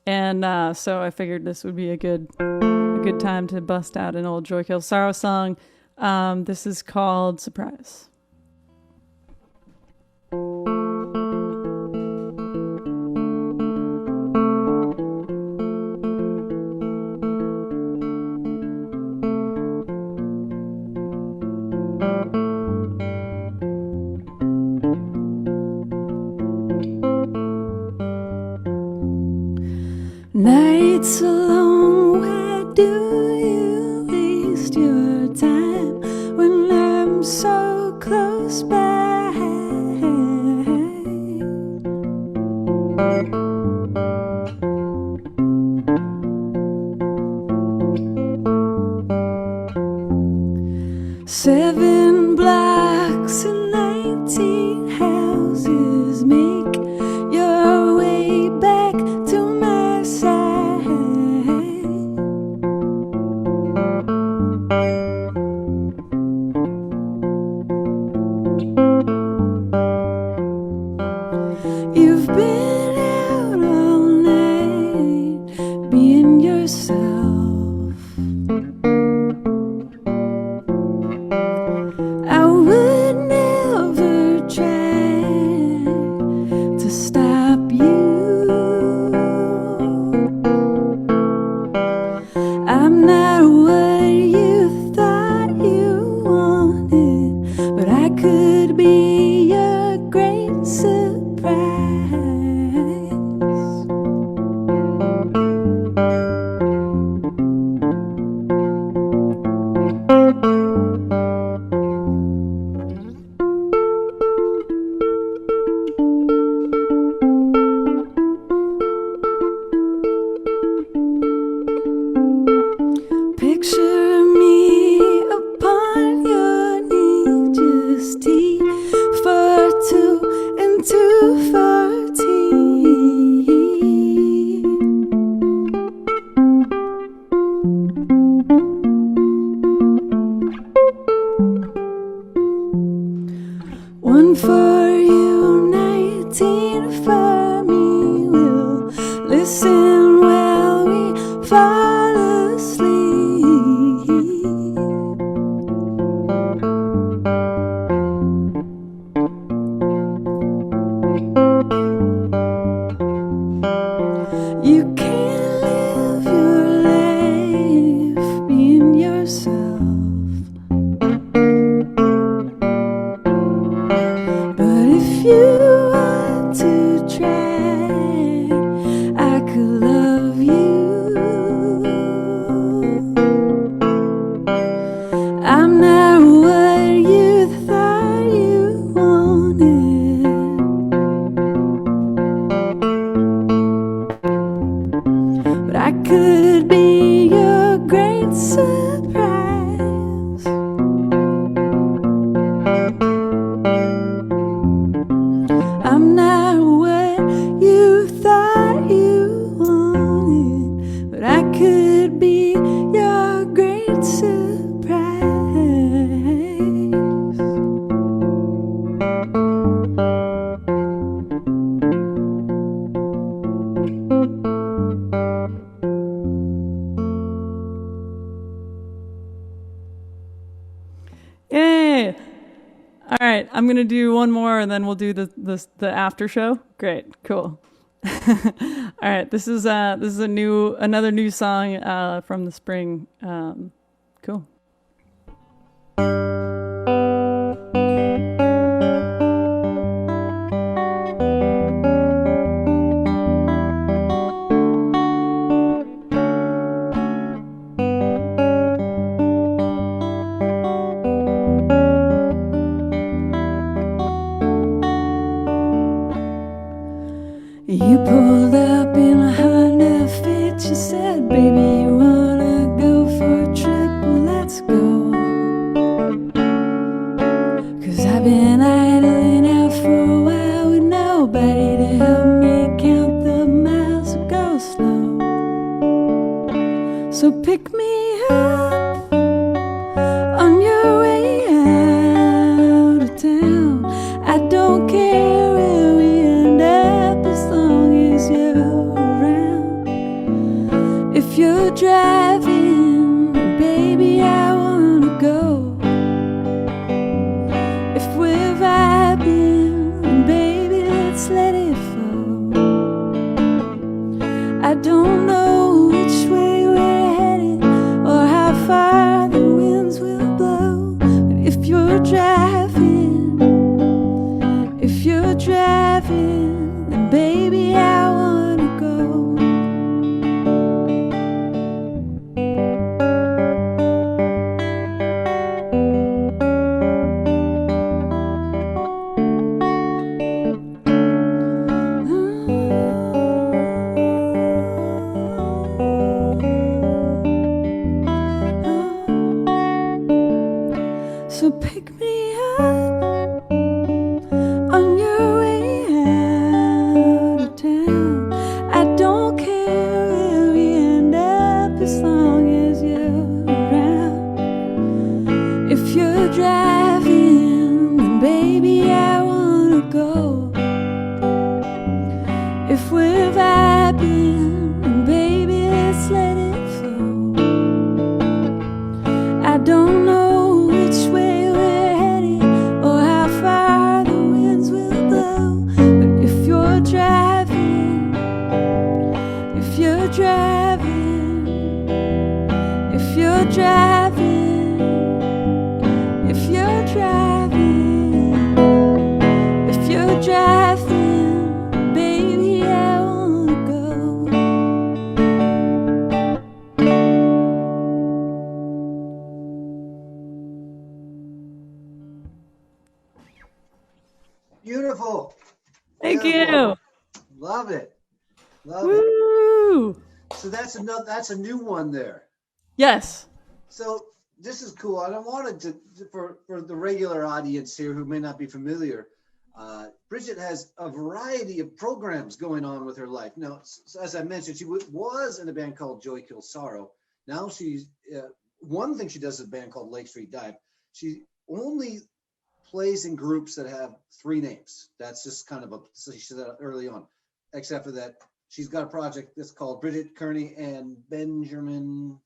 and so I figured this would be a good time to bust out an old Joy Kills Sorrow song. This is called Surprise. Nights alone, where do you waste your time when I'm so close by? 7 blocks and 19 houses, make your way back to my One for you, 19 for me. We'll listen while we fall asleep. You can't live your life being yourself. But if you want to try, I could love you. I'm not what you thought you wanted, but I could be your great surprise. I'm not what you thought you wanted, but I could be your great surprise. Yay! All right, I'm gonna do one more, and then we'll do the after show. Great, cool. All right, this is another new song from the spring. Cool. You pulled up in a Honda Fit. You said, baby, you wanna go for a trip? Well, let's go. 'Cause I've been idling out for a while with nobody to help me count the miles. So go slow. So pick me up on your way out of town. I don't care where we end up as long as you're around. If you're driving, baby, I wanna go. If we're vibing, baby, let's let it flow. I don't know which way we're headed or how far the winds will blow, but if you're driving, then baby, I wanna go. So pick me up on your way out of town. I don't care where we end up as long as you're around. If you're driving, then baby, I wanna go. If we're vibing, then baby, let's let it flow. I don't know which way we're headed or how far the winds will blow, but if you're driving, if you're driving, if you're driving, if you're driving, if you're driving, baby, I wanna go. Beautiful. Thank Beautiful. you. Love it. Love it. Woo! So that's a new one there. Yes. So this is cool. And I wanted to for the regular audience here who may not be familiar, Bridget has a variety of programs going on with her life. Now, as I mentioned, she was in a band called Joy Kills Sorrow. Now she's one thing she does is a band called Lake Street Dive. She only plays in groups that have 3 names. That's just kind of so she said that early on. Except for that, she's got a project that's called Bridget Kearney and Benjamin.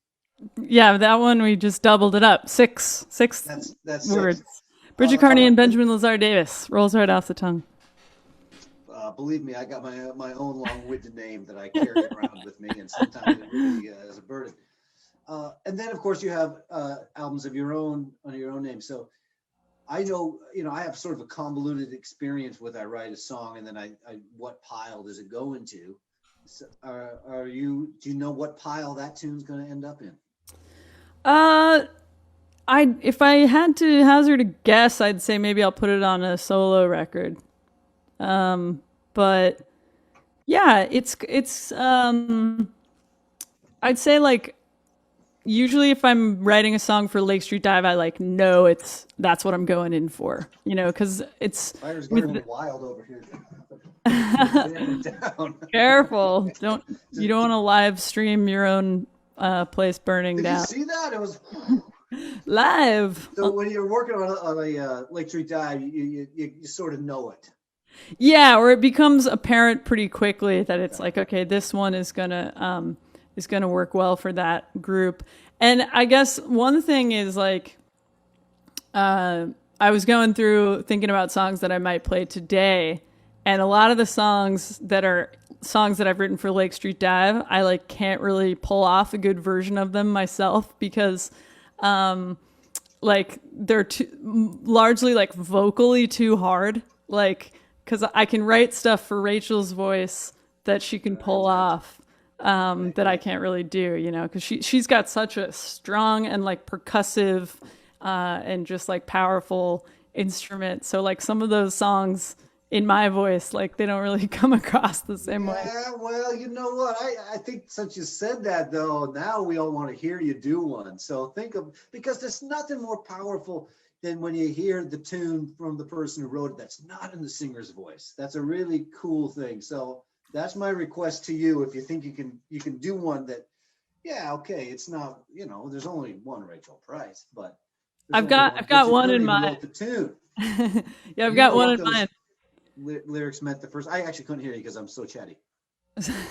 Yeah, that one we just doubled it up. Six That's words. 6. Bridget Kearney and Benjamin Lazar Davis. Rolls right off the tongue. Believe me, I got my own long-winded name that I carry around with me, and sometimes it really is a burden. And then, of course, you have albums of your own under your own name. So I know, I have sort of a convoluted experience with I write a song, and then I what pile does it go into? So do you know what pile that tune's going to end up in? If I had to hazard a guess, I'd say maybe I'll put it on a solo record. But yeah, it's I'd say like usually if I'm writing a song for Lake Street Dive, I like know that's what I'm going in for, because it's Fire's going wild over here. Careful. You don't want to live stream your own place burning down. Did you see that? It was live. So when you're working on a Lake Street Dive, you sort of know it. Yeah, or it becomes apparent pretty quickly that it's like, okay, this one is gonna work well for that group. And I guess one thing is like, I was going through thinking about songs that I might play today, and a lot of the songs that I've written for Lake Street Dive, I like can't really pull off a good version of them myself because, like they're largely like vocally too hard, like. Because I can write stuff for Rachel's voice that she can pull off that I can't really do, because she's got such a strong and like percussive and just like powerful instrument. So like some of those songs in my voice, like they don't really come across the same way. Yeah, well, you know what? I think since you said that though, now we all want to hear you do one. So because there's nothing more powerful than when you hear the tune from the person who wrote it that's not in the singer's voice. That's a really cool thing. So that's my request to you. If you think you can do one that, yeah, okay, it's not, there's only one Rachel Price, but I've got one in mind. Wrote the tune. Yeah, I've got one in mind. Lyrics meant the first. I actually couldn't hear you because I'm so chatty.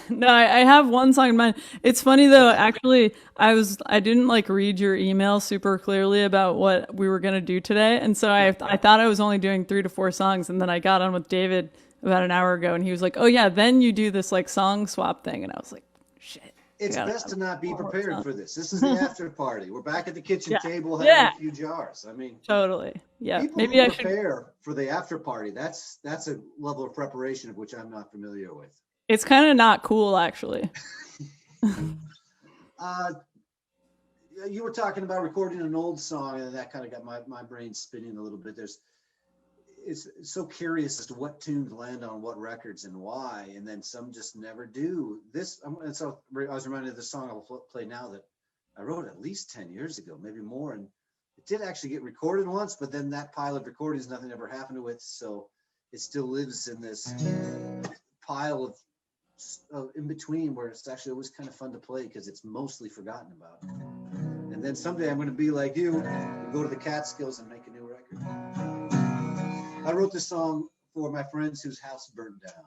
No, I have one song in mind. It's funny though, actually, I didn't like read your email super clearly about what we were going to do today. And so I thought I was only doing 3 to 4 songs. And then I got on with David about an hour ago and he was like, oh yeah, then you do this like song swap thing. And I was like, shit. It's best to not be prepared for this. This is the after party. We're back at the kitchen table having a few jars. I mean, totally. Yeah. People Maybe I should prepare for the after party. That's a level of preparation of which I'm not familiar with. It's kind of not cool, actually. You were talking about recording an old song, and that kind of got my brain spinning a little bit. It's so curious as to what tunes land on what records and why, and then some just never do. And so I was reminded of the song I'll play now that I wrote at least 10 years ago, maybe more, and it did actually get recorded once, but then that pile of recordings, nothing ever happened to it, so it still lives in this pile of in between where it's actually always kind of fun to play because it's mostly forgotten about. And then someday I'm going to be like you and go to the Catskills and make a new record. I wrote this song for my friends whose house burned down.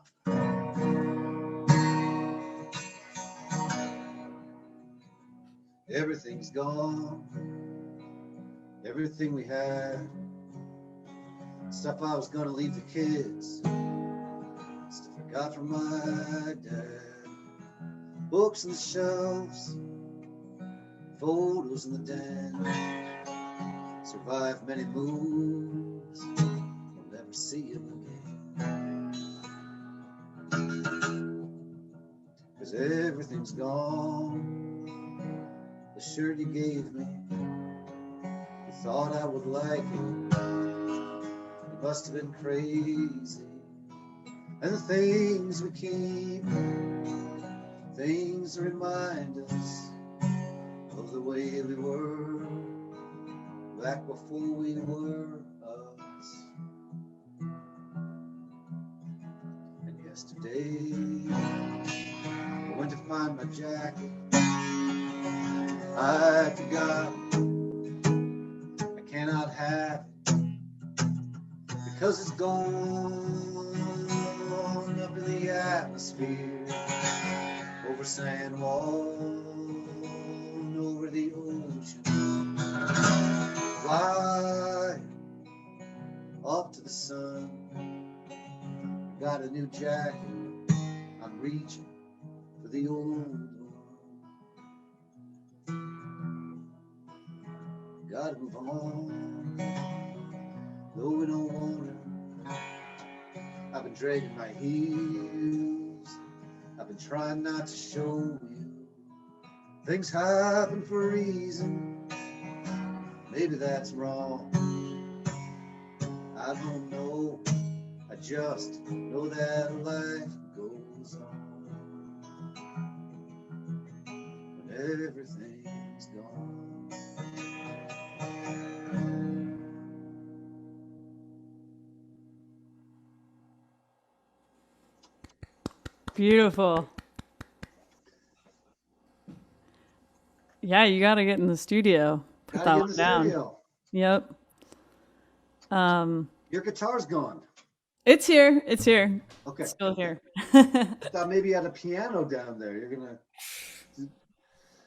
Everything's gone, everything we had, stuff I was going to leave the kids, stuff I got from my dad, books on the shelves, photos in the den, survived many moves, we'll never see him again. 'Cause everything's gone, the shirt you gave me, you thought I would like it, you must have been crazy. And the things we keep, things that remind us of the way we were back before we were us. And yesterday I went to find my jacket, I forgot I cannot have it because it's gone up in the atmosphere, over San Juan, over the ocean. Fly up to the sun. Got a new jacket. I'm reaching for the old one. Gotta move on, though we don't want to. I've been dragging my heels. I've been trying not to show you. Things happen for a reason. Maybe that's wrong. I don't know. I just know that life goes on when everything's gone. Beautiful. Yeah, you got to get in the studio. Put Gotta that get in one the down. studio. Yep. Your guitar's gone. It's here. It's here. Okay. It's still here. I thought maybe you had a piano down there. You're gonna.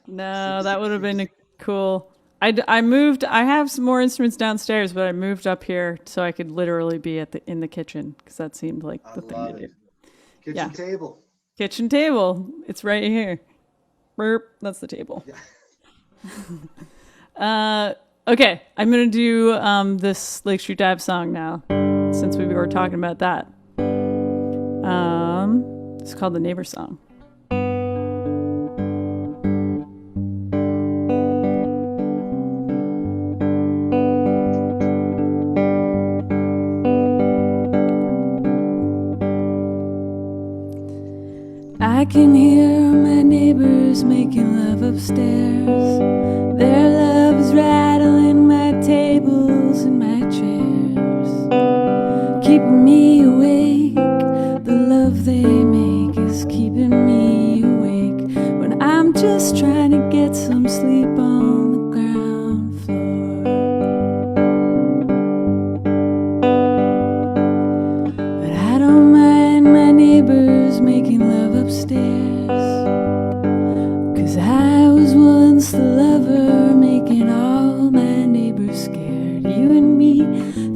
No, that would have been cool. I moved. I have some more instruments downstairs, but I moved up here so I could literally be in the kitchen because that seemed like the thing to do. Kitchen Yeah. table. Kitchen table. It's right here. Burp. That's the table. Yeah. Okay, I'm gonna do this Lake Street Dive song now, since we were talking about that. It's called the Neighbor Song. I can hear my neighbors making love upstairs. Their love is rattling my tables and my chairs, keeping me awake. The love they make is keeping me awake when I'm just trying to get some sleep on the ground floor. But I don't mind my neighbors making love upstairs, 'cause I was once the lover making all my neighbors scared. You and me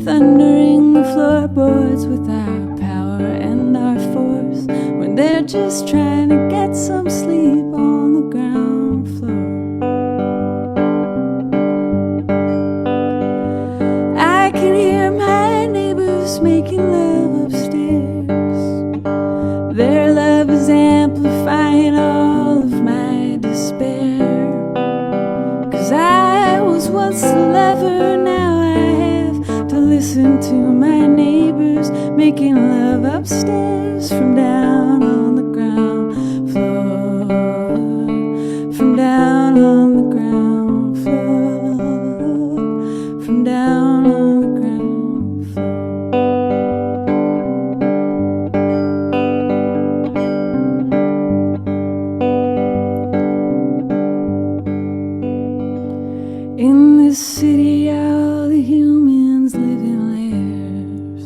thundering the floorboards with our power and our force when they're just trying to get some sleep on the ground floor. I can hear my neighbors making love upstairs. Their love is amplifying all of my despair. 'Cause I was once the lover, now I have to listen to my neighbors making love upstairs from down on the ground floor. From down on the ground floor. From down on the ground floor. In this city, all the humans live in layers.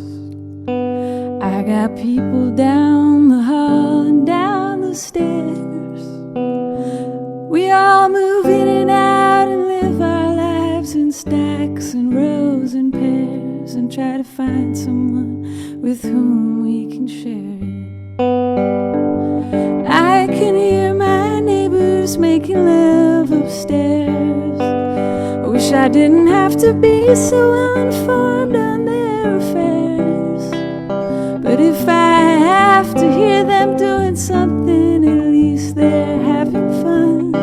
I got people down the hall and down the stairs. We all move in and out and live our lives in stacks and rows and pairs and try to find someone with whom we can share it. I can hear my neighbors making love upstairs. I wish I didn't have to be so uninformed on their affairs. But if I have to hear them doing something, at least they're having fun.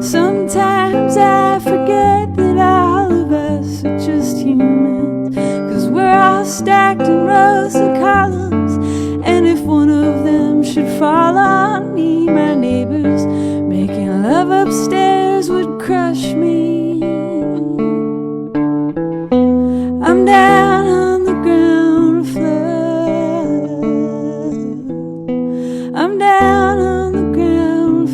Sometimes I forget that all of us are just humans, 'cause we're all stacked in rows and columns. And if one of them should fall on me, my neighbors making love upstairs would crush me. I'm down on the ground floor. I'm down on the ground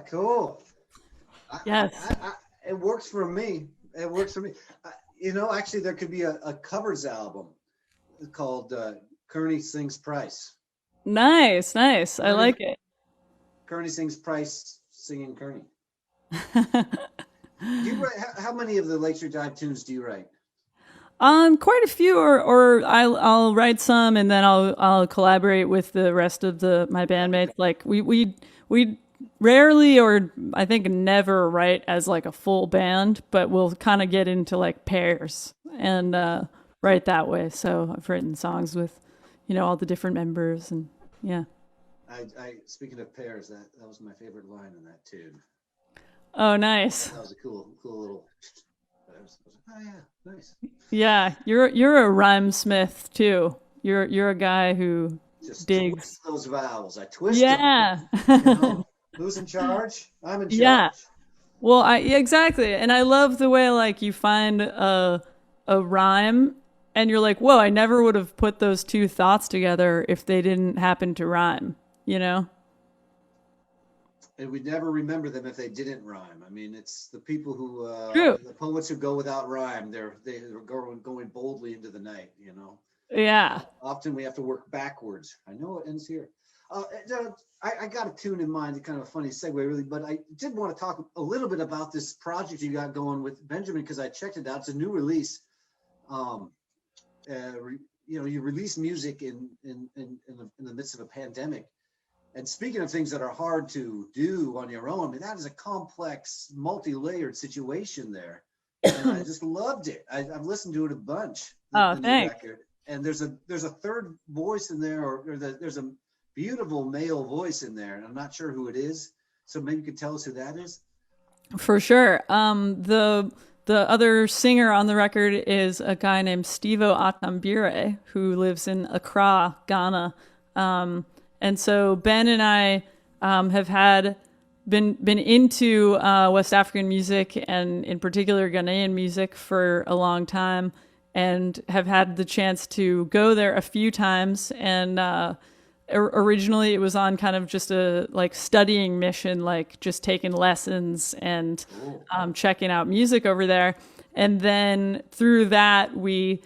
Cool. Yes. It works for me. It works for me. Actually, there could be a covers album called Kearney Sings Price. Nice. I like it. Kearney Sings Price singing Kearney. Do you write, how many of the Lakeshore Dive tunes do you write? Quite a few, or I'll write some, and then I'll collaborate with the rest of my bandmates. Like we rarely, or I think never, write as like a full band, but we'll kind of get into like pairs and write that way. So I've written songs with, all the different members, and yeah. I speaking of pairs, that was my favorite line in that tune. Oh, nice. That was a cool little. Oh yeah, nice. Yeah, you're a rhyme smith too. You're a guy who just digs twist those vowels. I twist yeah. them. Who's in charge? I'm in charge. Yeah. Well, exactly, and I love the way like you find a rhyme, and you're like, whoa, I never would have put those two thoughts together if they didn't happen to rhyme. And we'd never remember them if they didn't rhyme. I mean, it's the people who, True. The poets who go without rhyme. They're going boldly into the night. Yeah. Often we have to work backwards. I know it ends here. I got a tune in mind, kind of a funny segue, really, but I did want to talk a little bit about this project you got going with Benjamin, because I checked it out. It's a new release. You release music in the midst of a pandemic. And speaking of things that are hard to do on your own, I mean, that is a complex, multi-layered situation there. And I just loved it. I've listened to it a bunch. The thanks. Record. And there's a third voice in there, there's a beautiful male voice in there, and I'm not sure who it is. So maybe you could tell us who that is. For sure. The other singer on the record is a guy named Stevo Atambire, who lives in Accra, Ghana. And so Ben and I have been into West African music, and in particular Ghanaian music, for a long time, and have had the chance to go there a few times. And originally it was on kind of just a like studying mission, like just taking lessons and checking out music over there. And then through that we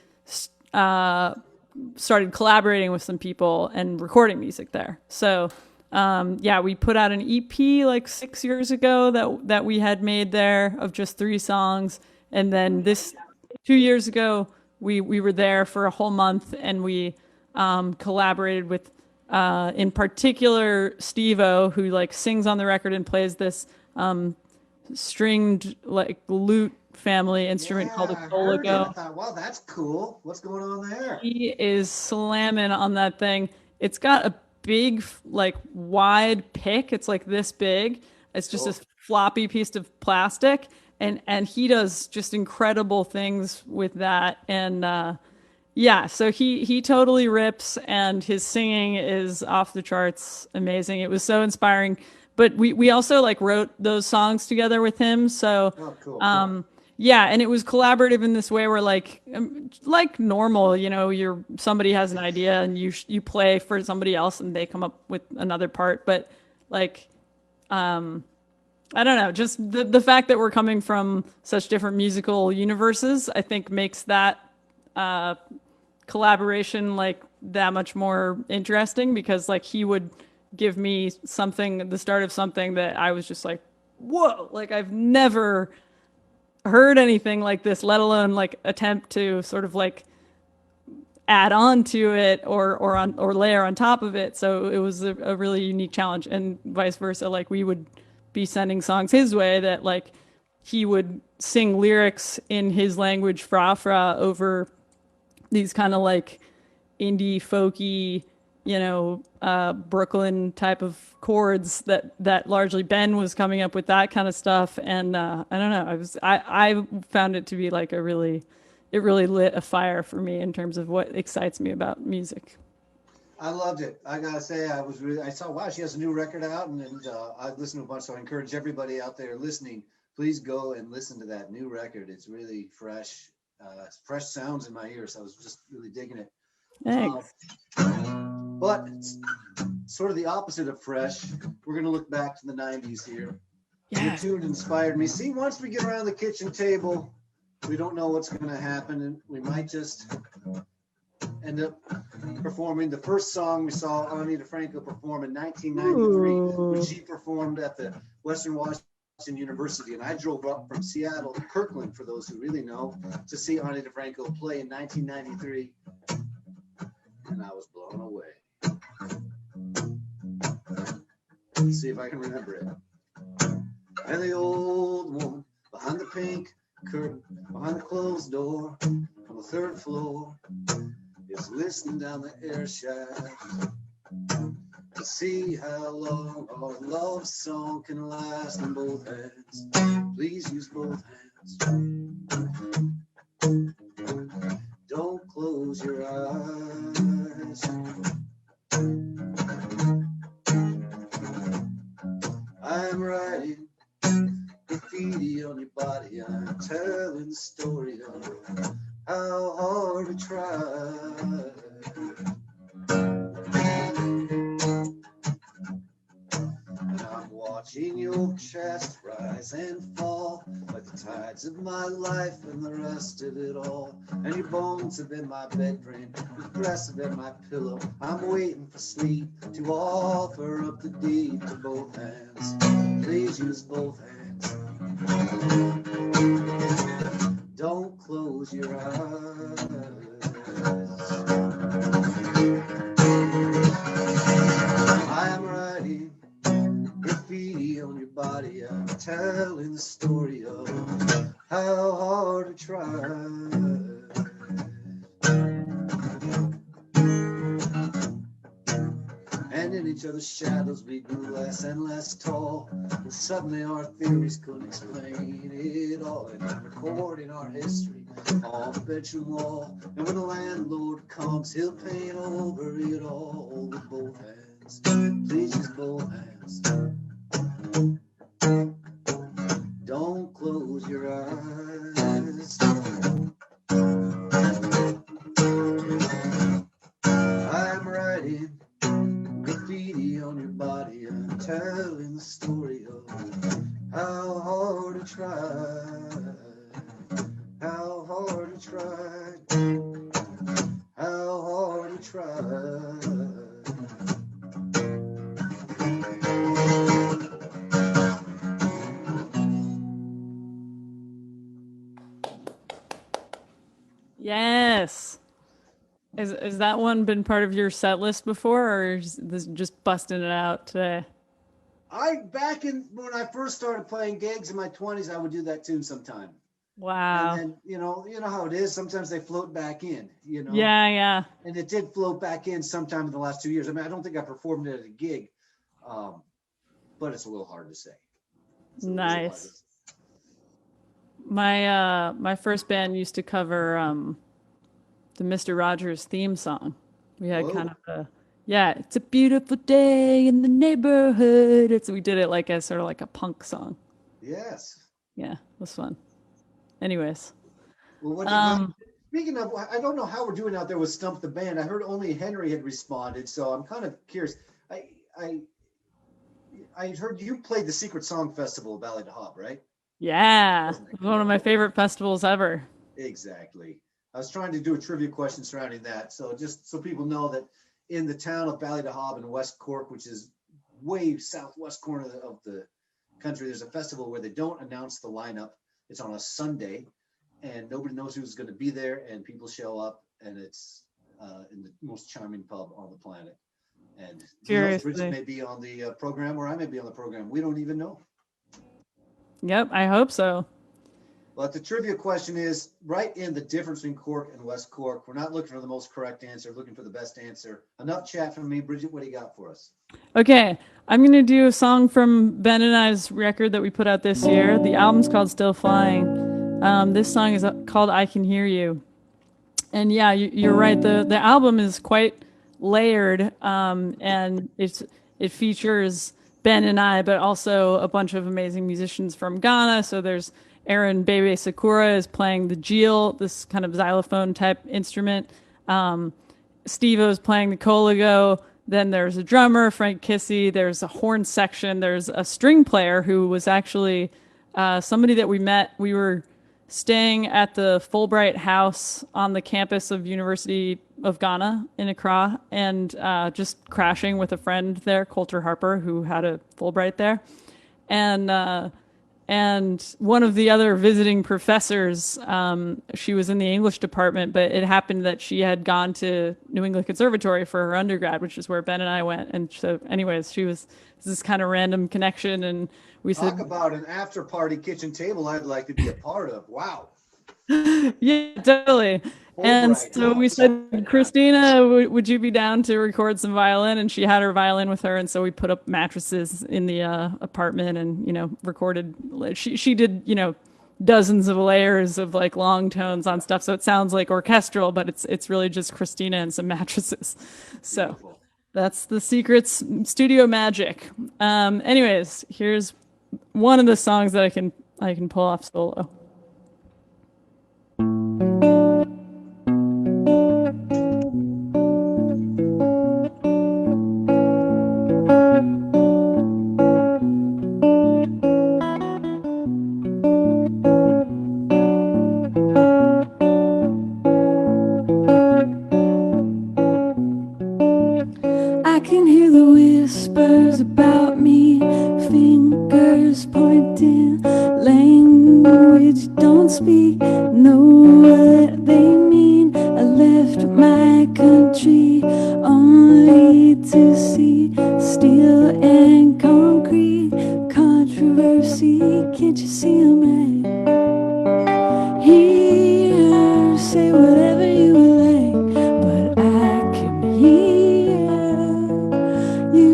started collaborating with some people and recording music there. So we put out an EP like 6 years ago that we had made there of just 3 songs. And then 2 years ago, we were there for a whole month, and we collaborated with, in particular, Stevo, who like sings on the record and plays this stringed like lute family instrument called a colago. I thought, wow, that's cool. What's going on there? He is slamming on that thing. It's got a big, like, wide pick. It's like this big. It's just this floppy piece of plastic, and he does just incredible things with that. And so he totally rips, and his singing is off the charts amazing. It was so inspiring. But we also like wrote those songs together with him. So cool. Yeah, and it was collaborative in this way where like normal, somebody has an idea and you play for somebody else and they come up with another part. But like, I don't know, just the fact that we're coming from such different musical universes, I think makes that collaboration like that much more interesting, because like he would give me the start of something that I was just like, whoa, like I've never heard anything like this, let alone like attempt to sort of like add on to it or layer on top of it. So it was a really unique challenge, and vice versa. Like we would be sending songs his way that like he would sing lyrics in his language, Fra, over these kind of like indie folky, Brooklyn type of chords that largely Ben was coming up with that kind of stuff. And I don't know, I found it to be like it really lit a fire for me in terms of what excites me about music. I loved it. I gotta say, I saw, wow, she has a new record out, and I've listened to a bunch, so I encourage everybody out there listening, please go and listen to that new record. It's really fresh, fresh sounds in my ears. So I was just really digging it. Thanks. But sort of the opposite of fresh, we're going to look back to the 90s here. The tune inspired me. See, once we get around the kitchen table, we don't know what's going to happen, and we might just end up performing the first song we saw Ani DeFranco perform in 1993, when she performed at the Western Washington University. And I drove up from Seattle to Kirkland, for those who really know, to see Ani DeFranco play in 1993. And I was blown away. Let's see if I can remember it. And the old woman behind the pink curtain, behind the closed door on the third floor, is listening down the air shaft to see how long our love song can last in both hands. Please use both hands. Don't close your eyes. I'm writing graffiti on your body. I'm telling the story of how hard we tried. And I'm watching your chest rise and fall like the tides of my life and the rest of it all. And your bones have been my bed frame, your breasts have been my pillow. I'm waiting for sleep to offer up the deed to both hands. Please use both hands. Don't close your eyes. I'm writing graffiti on your body. I'm telling the story of how hard I tried. And in each other's shadows we grew less and less tall, and suddenly our theories couldn't explain it all. And I'm recording our history on the bedroom wall, and when the landlord comes he'll paint over it all with both hands. Please use both hands. Don't close your eyes. I'm writing graffiti on your body. I'm telling the story of how hard I tried. How hard I tried. How hard I tried. Yes. Is that one been part of your set list before, or is this just busting it out today? Back in when I first started playing gigs in my 20s, I would do that tune sometime. Wow. And then, you know how it is. Sometimes they float back in, Yeah, yeah. And it did float back in sometime in the last 2 years. I mean, I don't think I performed it at a gig, but it's a little hard to say. Nice. My first band used to cover the Mr. Rogers theme song. We had kind of it's a beautiful day in the neighborhood. We did it like a sort of like a punk song. Yes. Yeah, it was fun. Anyways. Well, speaking of, I don't know how we're doing out there with Stump the Band. I heard only Henry had responded, so I'm kind of curious. I heard you played the Secret Song Festival of Valley to Hop, right? Yeah, one of my favorite festivals ever. Exactly. I was trying to do a trivia question surrounding that. So just so people know that in the town of Ballydehob in West Cork, which is way southwest corner of the country, there's a festival where they don't announce the lineup. It's on a Sunday and nobody knows who's going to be there, and people show up, and it's in the most charming pub on the planet. And Bridget may be on the program, or I may be on the program. We don't even know. Yep, I hope so. But the trivia question is, write in the difference between Cork and West Cork. We're not looking for the most correct answer, looking for the best answer. Enough chat from me. Bridget, what do you got for us? Okay, I'm going to do a song from Ben and I's record that we put out this year. The album's called Still Flying. This song is called I Can Hear You. And yeah, you're right. The album is quite layered, and it features Ben and I, but also a bunch of amazing musicians from Ghana. So there's Aaron Bebe Sakura is playing the jeel, this kind of xylophone type instrument. Steve-O's playing the coligo. Then there's a drummer, Frank Kissy. There's a horn section. There's a string player who was actually somebody that we met. We were staying at the Fulbright House on the campus of University of Ghana in Accra, and just crashing with a friend there, Coulter Harper, who had a Fulbright there, and one of the other visiting professors, she was in the English department, but it happened that she had gone to New England Conservatory for her undergrad, which is where Ben and I went. And so, anyways, she was this kind of random connection, and we said, Talk about an after party kitchen table I'd like to be a part of. Wow. yeah, totally. And Fulbright. so we said, Christina, would you be down to record some violin? And she had her violin with her, and so we put up mattresses in the apartment, and recorded. She did dozens of layers of like long tones on stuff, so it sounds like orchestral, but it's really just Christina and some mattresses. So Beautiful. that's the secrets, studio magic. Anyways, here's one of the songs that I can pull off solo. I can hear the whispers about me, fingers pointing, language don't speak, know what they mean. I left my country only to see steel and concrete, controversy, can't you see I'm right here? Say whatever you like, but I can hear you.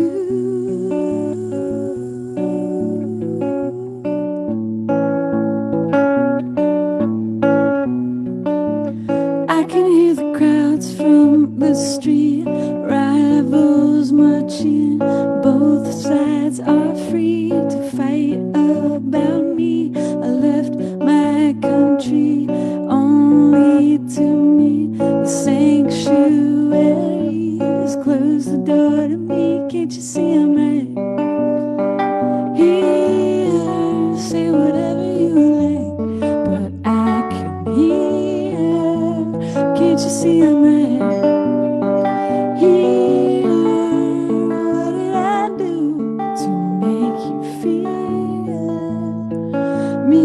I can hear the crowds from the street, rivals marching, both sides are free to fight about me. I left my country only to meet the sanctuaries, close the door to me, can't you see I'm right here? Say whatever you like, but I can hear, can't you see I'm right here? What did I do to make you feel me?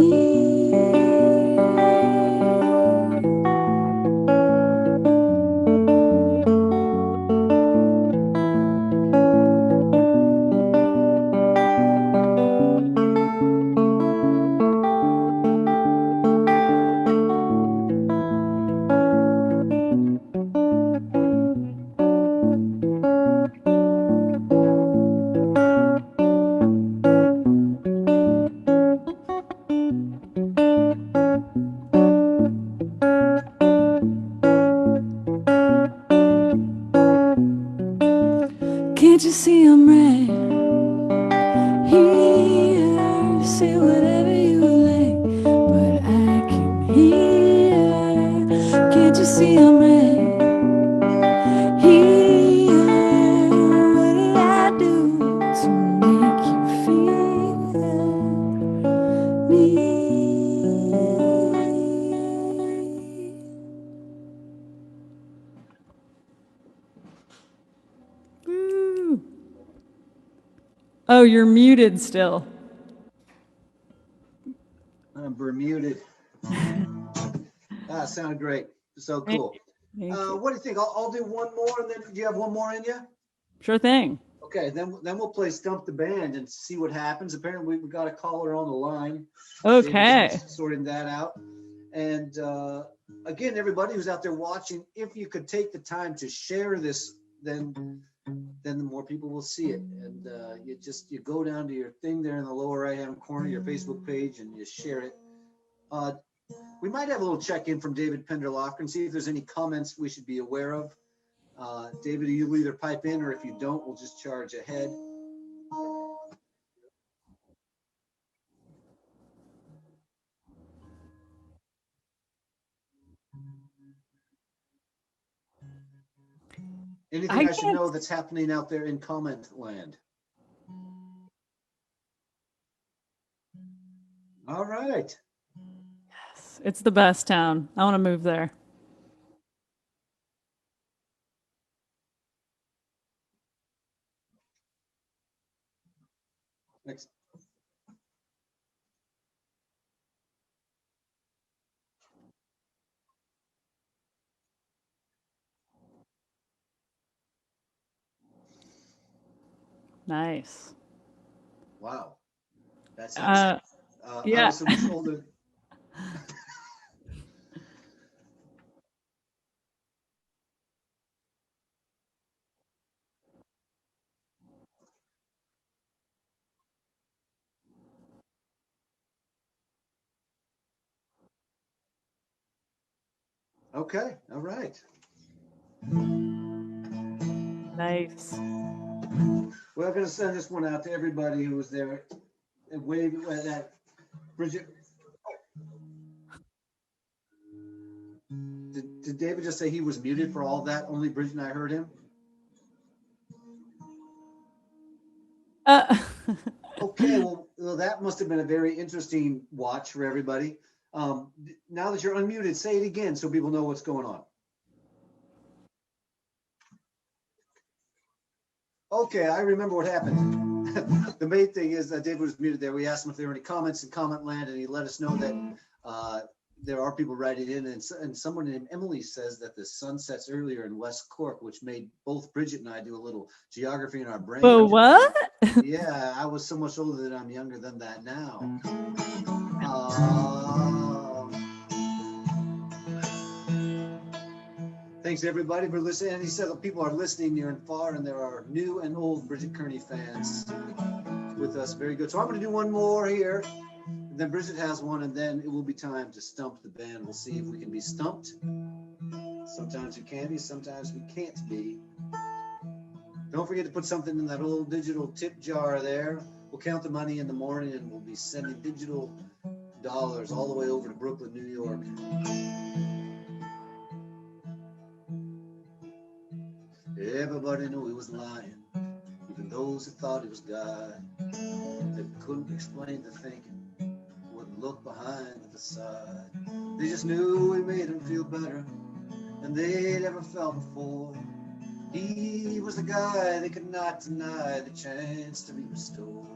Can't you see I'm right here? Say whatever you like, but I can hear. Can't you see I'm right here? What did I do to make you feel me? Woo. Oh, you're muted still. I'm bermuded. Sounded great. So cool. Thank you. What do you think? I'll do one more, and then do you have one more in you? Sure thing. Okay, then we'll play Stump the Band and see what happens. Apparently, we got a caller on the line. Okay. David's sorting that out. And again, everybody who's out there watching, if you could take the time to share this, then the more people will see it. And you go down to your thing there in the lower right-hand corner, your Facebook page, and you share it. We might have a little check-in from David Penderlocker and see if there's any comments we should be aware of. David, you'll either pipe in, or if you don't, we'll just charge ahead. Anything anything I should can't. know that's happening out there in comment land? All right. It's the best town. I want to move there. Next. Nice. Wow. That sounds. I Yeah. was so much older. Okay. All right. Nice. Well, I'm going to send this one out to everybody who was there and wave at that. Bridget. Did David just say he was muted for all that? Only Bridget and I heard him? Okay, well, that must have been a very interesting watch for everybody. Now that you're unmuted, say it again so people know what's going on. Okay, I remember what happened. The main thing is that David was muted there. We asked him if there were any comments in comment land, and he let us know that there are people writing in, and someone named Emily says that the sun sets earlier in West Cork, which made both Bridget and I do a little geography in our brain. But what? Yeah, I was so much older that I'm younger than that now. Thanks everybody for listening. And he said that people are listening near and far, and there are new and old Bridget Kearney fans with us. Very good. So I'm going to do one more here. And then Bridget has one, and then it will be time to stump the band. We'll see if we can be stumped. Sometimes we can be, sometimes we can't be. Don't forget to put something in that old digital tip jar there. We'll count the money in the morning, and we'll be sending digital dollars all the way over to Brooklyn, New York. Everybody knew he was lying, even those who thought he was God. They couldn't explain the thinking, wouldn't look behind the facade. They just knew he made them feel better than they'd ever felt before. He was the guy they could not deny the chance to be restored.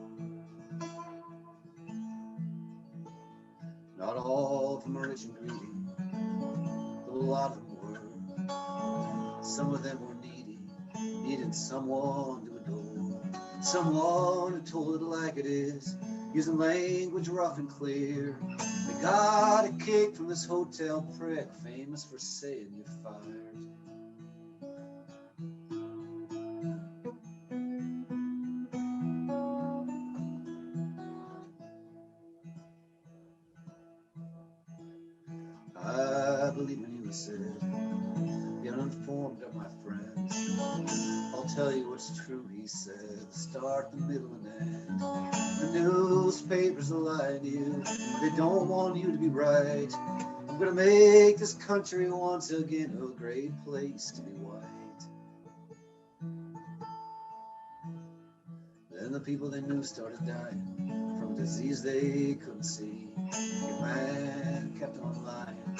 Not all of them are rich and greedy, though a lot of them were. Some of them were needy, needing someone to adore, someone who told it like it is, using language rough and clear. They got a kick from this hotel prick, famous for saying you're fired. I believe when you said, "Be uninformed of my friends. I'll tell you what's true," he said. "Start, the middle, and end. The newspapers are lying to you. They don't want you to be right. I'm gonna make this country once again a great place to be white." Then the people they knew started dying from a disease they couldn't see. Your man kept on lying,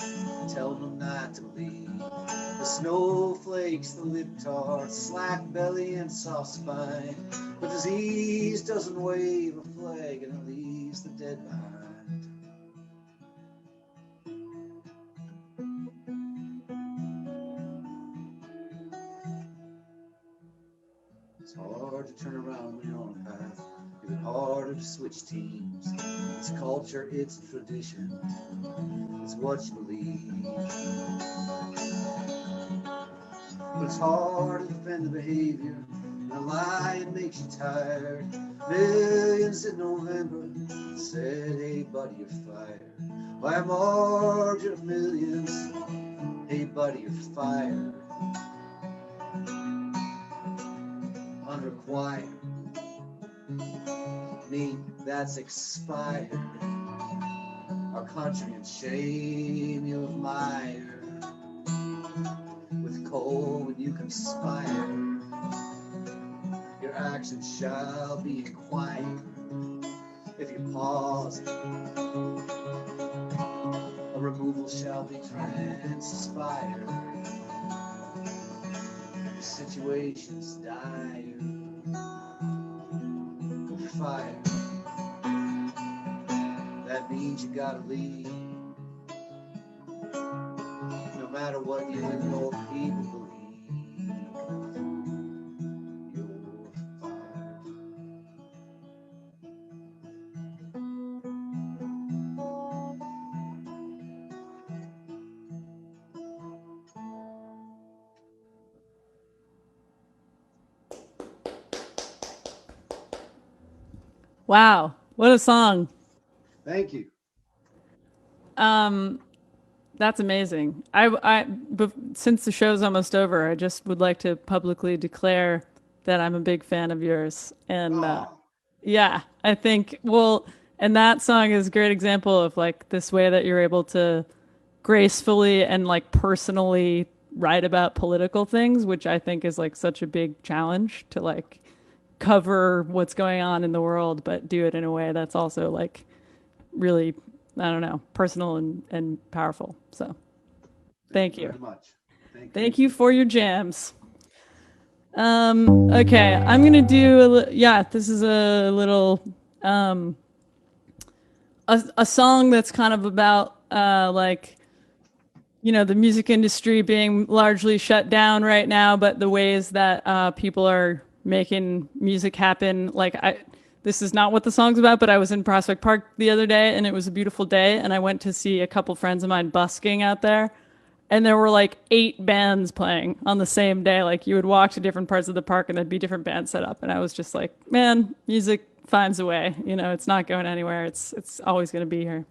telling them not to believe. The snowflakes, the libtards, slack belly and soft spine. But disease doesn't wave a flag, and it leaves the dead behind. It's hard to turn around when you're on a path, even harder to switch teams. It's culture, it's tradition, it's what you believe. But it's hard to defend the behavior, and a lie makes you tired. Millions in November said, "Hey buddy, you're fired." By a margin of millions, "Hey buddy, you're fired." Unrequired, me, that's expired. Our country in shame you admire. With coal when you conspire. action shall be quiet. If you pause, a removal shall be transpired. The situation's dire. Fire. That means you gotta leave. No matter what you and your people believe, you're fired. Wow, what a song. Thank you. That's amazing. Since the show's almost over, I just would like to publicly declare that I'm a big fan of yours. And yeah, I think, well, and that song is a great example of like this way that you're able to gracefully and like personally write about political things, which I think is like such a big challenge to like cover what's going on in the world, but do it in a way that's also like really, I don't know, personal and powerful. So thank you. Very much. Thank you for your jams. Okay, I'm gonna do this is a little a song that's kind of about like, you know, the music industry being largely shut down right now, but the ways that people are making music happen. This is not what the song's about, but I was in Prospect Park the other day and it was a beautiful day, and I went to see a couple friends of mine busking out there, and there were like 8 bands playing on the same day. Like you would walk to different parts of the park and there'd be different bands set up, and I was just like, man, music finds a way. You know, it's not going anywhere. It's always going to be here.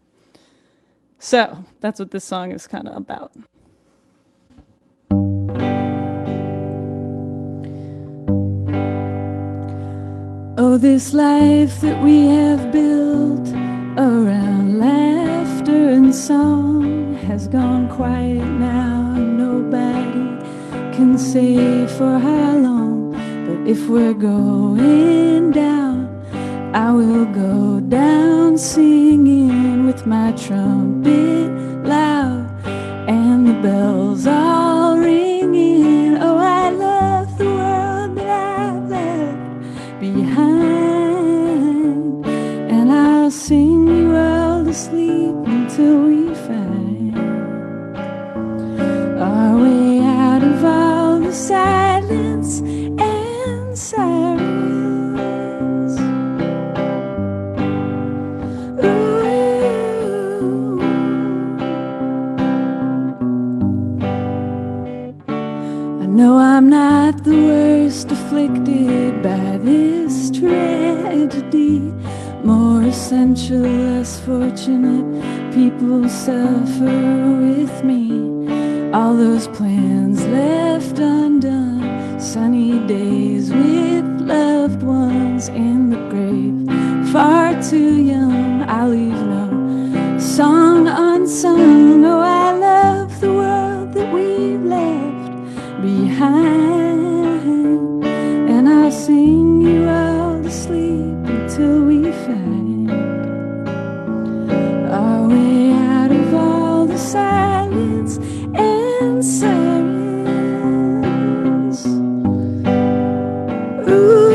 So that's what this song is kind of about. Oh, this life that we have built around laughter and song has gone quiet now. Nobody can say for how long, but if we're going down, I will go down singing with my trumpet loud and the bells all ringing. Oh, I love the world that I've left behind, and I'll sing you all to sleep until we find our way out of all the silence and sirens. Ooh. I know I'm not the worst afflicted by this tragedy. More essential, less fortunate people suffer with me. All those plans left undone, sunny days with loved ones in the grave, far too young. I'll leave no song unsung. Oh, I love the world that we've left behind, and I'll sing you all to sleep until we find our way out of all the silence and sirens. Ooh,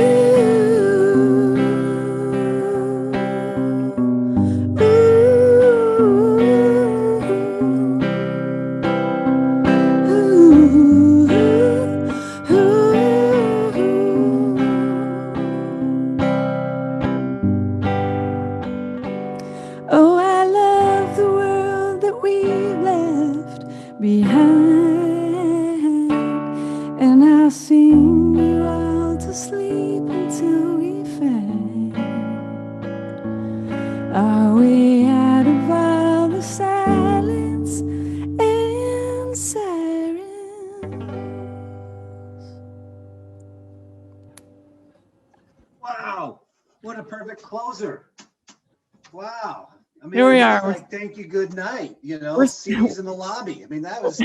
oh, I love the world that we've left behind, and I'll sing you all to sleep until we find our way out of all the silence and sirens. Wow, what a perfect closer. Wow. I mean, Here we it are. was like, thank you, good night. You know, We're- CDs in the lobby. I mean, that was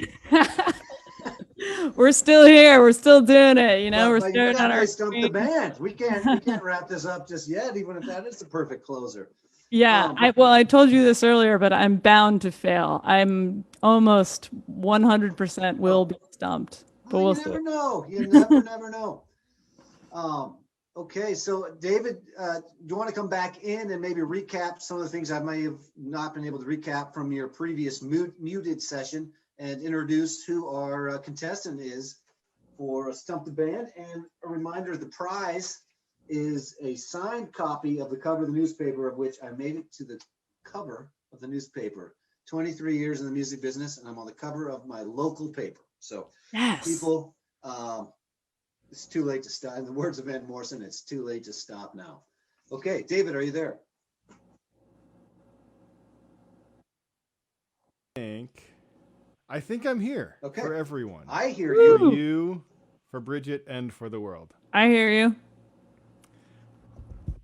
We're still here. We're still doing it. You know, we're But you staring gotta at our stump the screen. band. We can't wrap this up just yet, even if that is the perfect closer. Yeah, I told you this earlier, but I'm bound to fail. I'm almost 100% will be stumped, but we'll you see. never know. You never know. Okay, so David, do you want to come back in and maybe recap some of the things I may have not been able to recap from your previous muted session and introduce who our contestant is for Stump the Band? And a reminder, the prize is a signed copy of the cover of the newspaper, of which I made it to the cover of the newspaper. 23 years in the music business, and I'm on the cover of my local paper. So people, it's too late to stop. In the words of Van Morrison, it's too late to stop now. Okay, David, are you there? I think I'm here Okay. for everyone. I hear you. For you, for Bridget, and for the world. I hear you.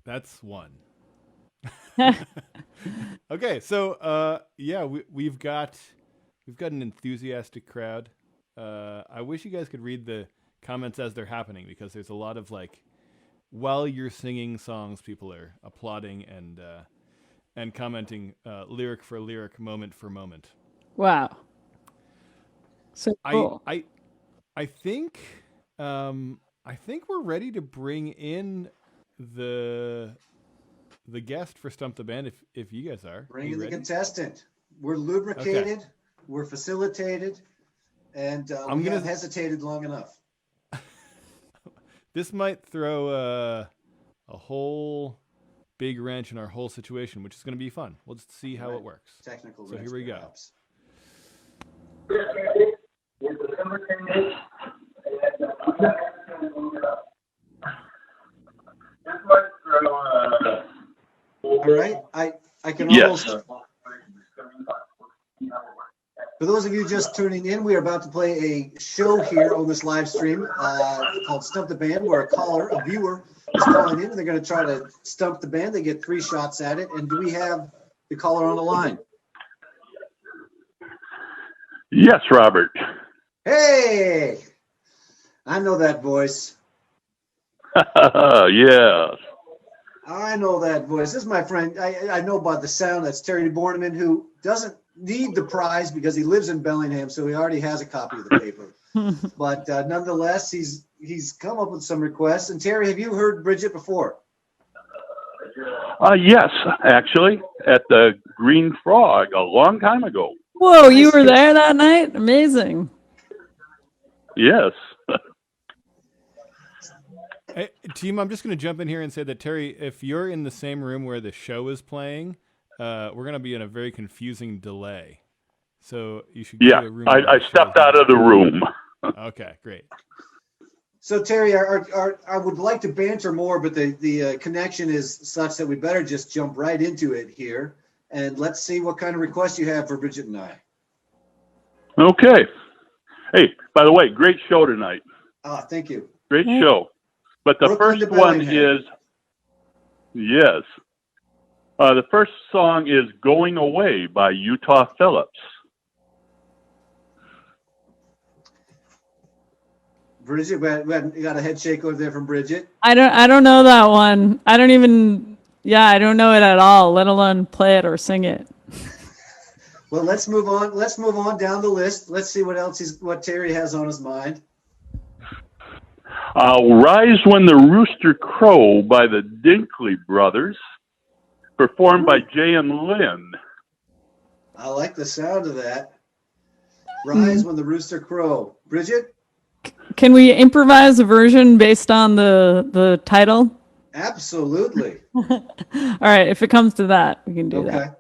That's one. Okay, so we've got an enthusiastic crowd. I wish you guys could read the comments as they're happening, because there's a lot of, like, while you're singing songs, people are applauding and commenting lyric for lyric, moment for moment. Wow. So cool. I think we're ready to bring in the guest for Stump the Band, if you guys are. Bring in the contestant. We're lubricated, okay. We're facilitated, and we have hesitated long enough. This might throw a whole big wrench in our whole situation, which is going to be fun. We'll just see how it works. Technical so wrench, here we perhaps. Go. All right, I can almost. For those of you just tuning in, we are about to play a show here on this live stream called Stump the Band, where a viewer, is calling in, and they're going to try to stump the band. They get 3 shots at it. And do we have the caller on the line? Yes, Robert. Hey, I know that voice. Yes. I know that voice. This is my friend. I know about the sound. That's Terry Borneman, who doesn't need the prize because he lives in Bellingham, so he already has a copy of the paper. But nonetheless, he's come up with some requests. And Terry, have you heard Bridget before? Yes, actually, at the Green Frog a long time ago. Whoa, you were there that night? Amazing. Yes. Hey, team, I'm just going to jump in here and say that, Terry, if you're in the same room where the show is playing, we're going to be in a very confusing delay. So you should get a room. I stepped out of the room. Okay, great. So, Terry, I would like to banter more, but the connection is such that we better just jump right into it here. And let's see what kind of request you have for Bridget and I. Okay. Hey, by the way, great show tonight. Thank you. Great show. But the first one is, yes. The first song is Going Away by Utah Phillips. Bridget, we got a head shake over there from Bridget. I don't know that one. I don't know it at all, let alone play it or sing it. Well, let's move on. Let's move on down the list. Let's see what Terry has on his mind. Rise When the Rooster Crow by the Dinkley Brothers, performed by Jay and Lynn. I like the sound of that. Rise When the Rooster Crow. Bridget? Can we improvise a version based on the title? Absolutely. All right, if it comes to that, we can do that.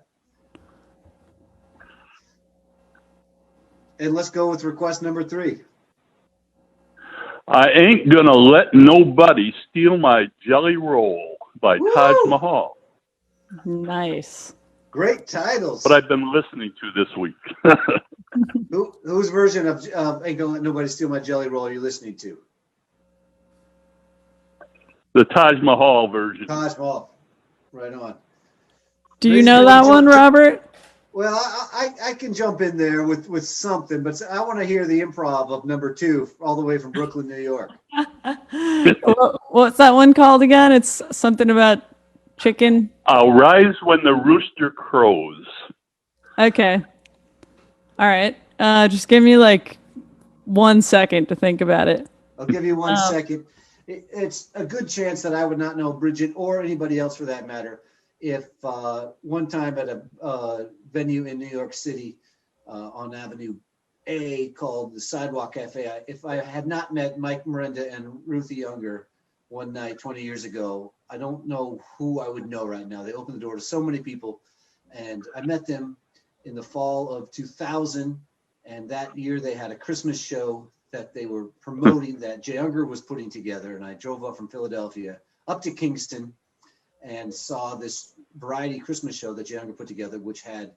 And let's go with request number 3. I Ain't Gonna Let Nobody Steal My Jelly Roll by Taj Mahal. Nice. Great titles. What I've been listening to this week. Whose version of Ain't Gonna Let Nobody Steal My Jelly Roll are you listening to? The Taj Mahal version. Taj Mahal. Right on. Do you know that one, Robert? Well, I can jump in there with something, but I want to hear the improv of number 2 all the way from Brooklyn, New York. What's that one called again? It's something about chicken. I'll rise when the rooster crows. Okay. All right. Just give me like 1 second to think about it. I'll give you 1 second. It's a good chance that I would not know Bridget or anybody else for that matter if one time at a venue in New York City on Avenue A called the Sidewalk Cafe, if I had not met Mike Miranda and Ruthie Younger one night 20 years ago, I don't know who I would know right now. They opened the door to so many people, and I met them in the fall of 2000, and that year they had a Christmas show that they were promoting that Jay Unger was putting together, and I drove up from Philadelphia up to Kingston and saw this variety Christmas show that Jay Unger put together, which had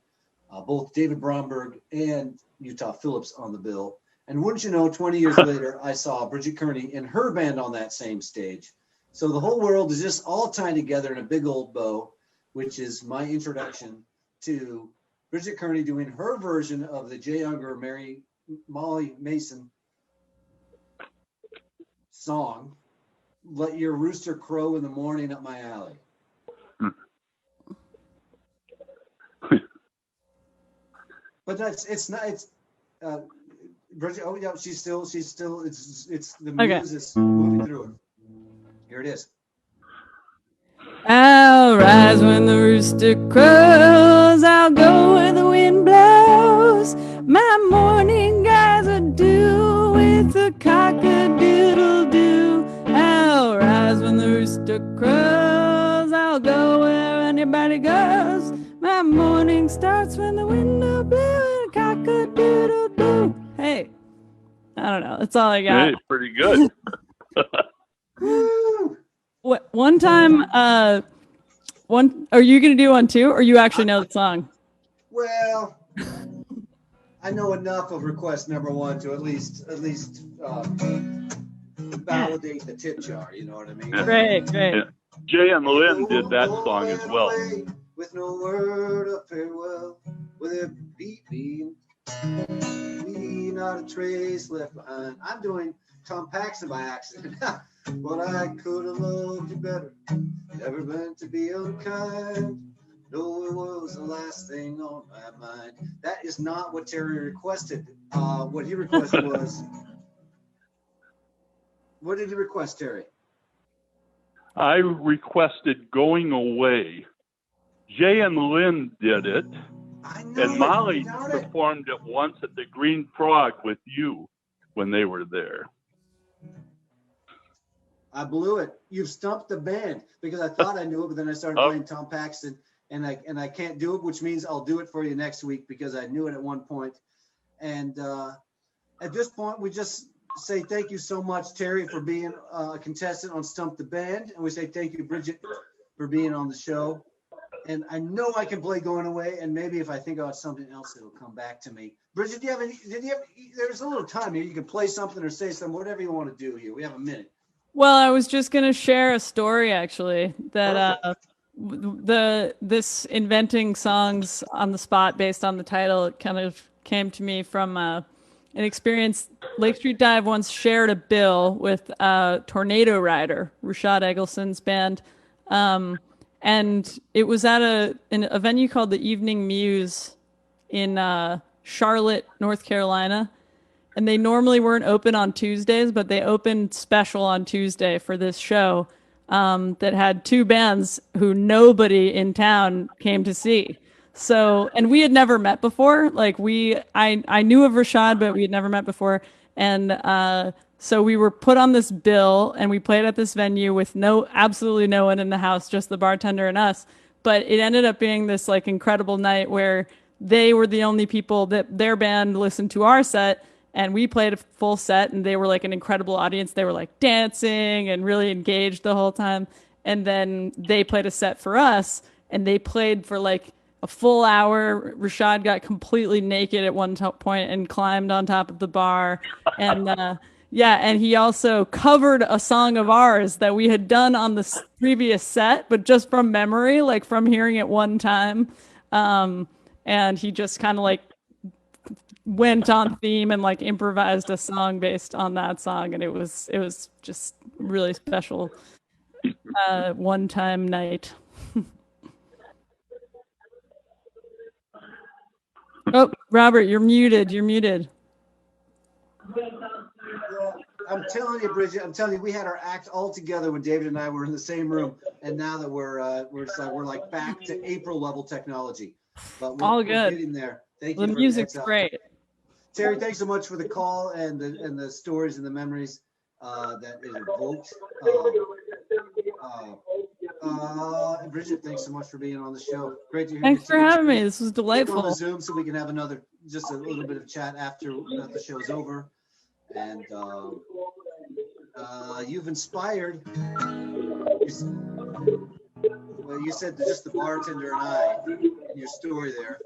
both David Bromberg and Utah Phillips on the bill. And wouldn't you know, 20 years later, I saw Bridget Kearney and her band on that same stage. So the whole world is just all tied together in a big old bow, which is my introduction to Bridget Kearney doing her version of the Jay Unger, Molly Mason song, Let Your Rooster Crow in the Morning Up My Alley. But Bridget, oh yeah, she's still, it's the muse is moving through it. Here it is. I'll rise when the rooster crows, I'll go where the wind blows, my morning guys are due with a cock-a-doodle-doo. I'll rise when the rooster crows, I'll go where anybody goes, my morning starts when the window blew and a cock-a-doodle-doo. Hey, I don't know, that's all I got. Hey, pretty good. One time, are you gonna do one too, or you actually know the song? Well, I know enough of request number 1 to at least validate the tip jar. You know what I mean? Great. Yeah. Jay and Lynn did that song as well. With no word of farewell, with a beat, not a trace left behind. I'm doing Tom Paxton by accident. But I could have loved you better. Never meant to be unkind. No, it was the last thing on my mind. That is not what Terry requested. What he requested was. What did he request, Terry? I requested Going Away. Jay and Lynn did it. And Molly performed it once at the Green Frog with you when they were there. I blew it. You've stumped the band because I thought I knew it, but then I started playing Tom Paxton, and I can't do it, which means I'll do it for you next week because I knew it at one point. And at this point, we just say thank you so much, Terry, for being a contestant on Stump the Band, and we say thank you, Bridget, for being on the show. And I know I can play Going Away, and maybe if I think about something else, it'll come back to me. Bridget, there's a little time here. You can play something or say something, whatever you want to do here. We have a minute. Well, I was just going to share a story, actually, that this inventing songs on the spot based on the title kind of came to me from an experience. Lake Street Dive once shared a bill with Tornado Rider, Rashad Eggleston's band, and it was at a venue called the Evening Muse in Charlotte, North Carolina. And they normally weren't open on Tuesdays, but they opened special on Tuesday for this show that had 2 bands who nobody in town came to see. So, and we had never met before. Like I knew of Rashad, but we had never met before. And so we were put on this bill and we played at this venue with absolutely no one in the house, just the bartender and us. But it ended up being this like incredible night where they were the only people that their band listened to our set. And we played a full set, and they were like an incredible audience. They were like dancing and really engaged the whole time. And then they played a set for us, and they played for like a full hour. Rashad got completely naked at one point and climbed on top of the bar. And and he also covered a song of ours that we had done on the previous set, but just from memory, like from hearing it one time. and he just kind of like went on theme and like improvised a song based on that song, and it was just really special one time night. Oh, Robert, you're muted. I'm telling you, Bridget, we had our act all together when David and I were in the same room, and now that we're like back to April level technology, but we're getting there. Thank you. The music's great. Terry, thanks so much for the call and the stories and the memories that it evoked. Bridget, thanks so much for being on the show. Great to hear. Thanks for having me. This was delightful. On the Zoom so we can have just a little bit of chat after the show's over. And you've inspired. Well, you said just the bartender and I in your story there,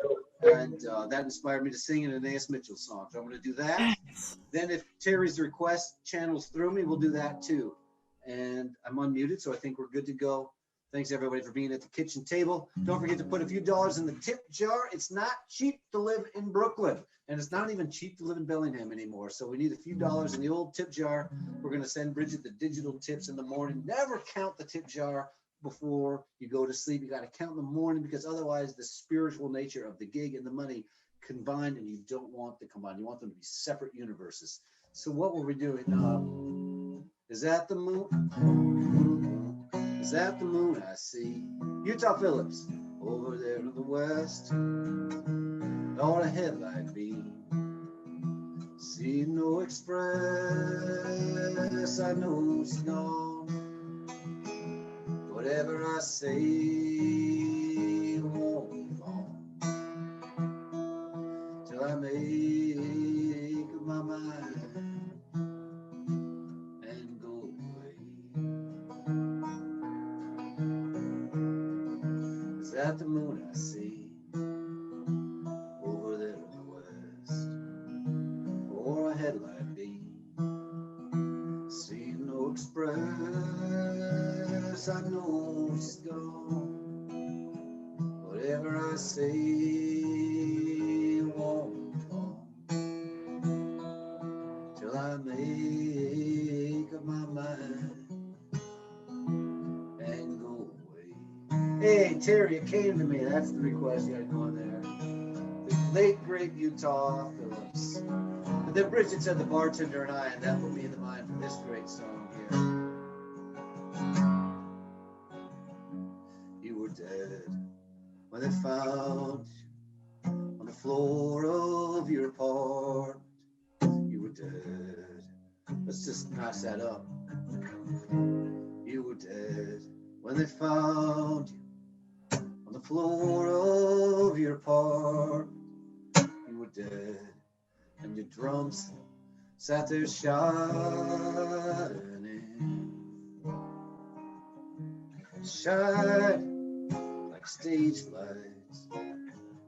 and that inspired me to sing an Anais Mitchell song. So I'm going to do that. Then, if Terry's request channels through me, we'll do that too. And I'm unmuted, so I think we're good to go. Thanks everybody for being at the kitchen table. Don't forget to put a few dollars in the tip jar. It's not cheap to live in Brooklyn, and it's not even cheap to live in Bellingham anymore. So we need a few dollars in the old tip jar. We're going to send Bridget the digital tips in the morning. Never count the tip jar before you go to sleep. You got to count in the morning, because otherwise the spiritual nature of the gig and the money combined, and you don't want to combine. You want them to be separate universes. So what were we doing? Is that the moon? Is that the moon I see? Utah Phillips, over there to the west, on a headlight beam. See no express, I know she's gone. Whatever I say won't move on till I make up my mind and go away. Is that the moon I see over there in the west, or a headlight beam? See no express, I know she's gone. Whatever I say won't move on till I make up my mind and go away. Hey, Terry, it came to me. That's the request you had going there. The late, great Utah Phillips. But then Bridget said the bartender and I, and that put me in the mind for this great song here. You were dead when they found you on the floor of your apartment. You were dead. Let's just notch that up. You were dead when they found you on the floor of your apartment. You were dead, and your drums sat there shining like stage lights,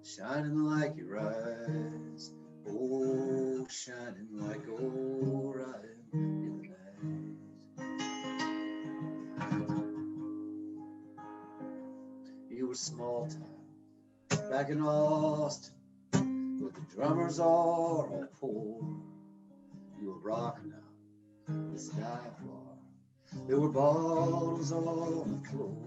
shining like your eyes, oh, shining like Orion in the night. You were small time back in Austin, where the drummers are all poor. You were rocking out the sky far. There were bottles on the floor.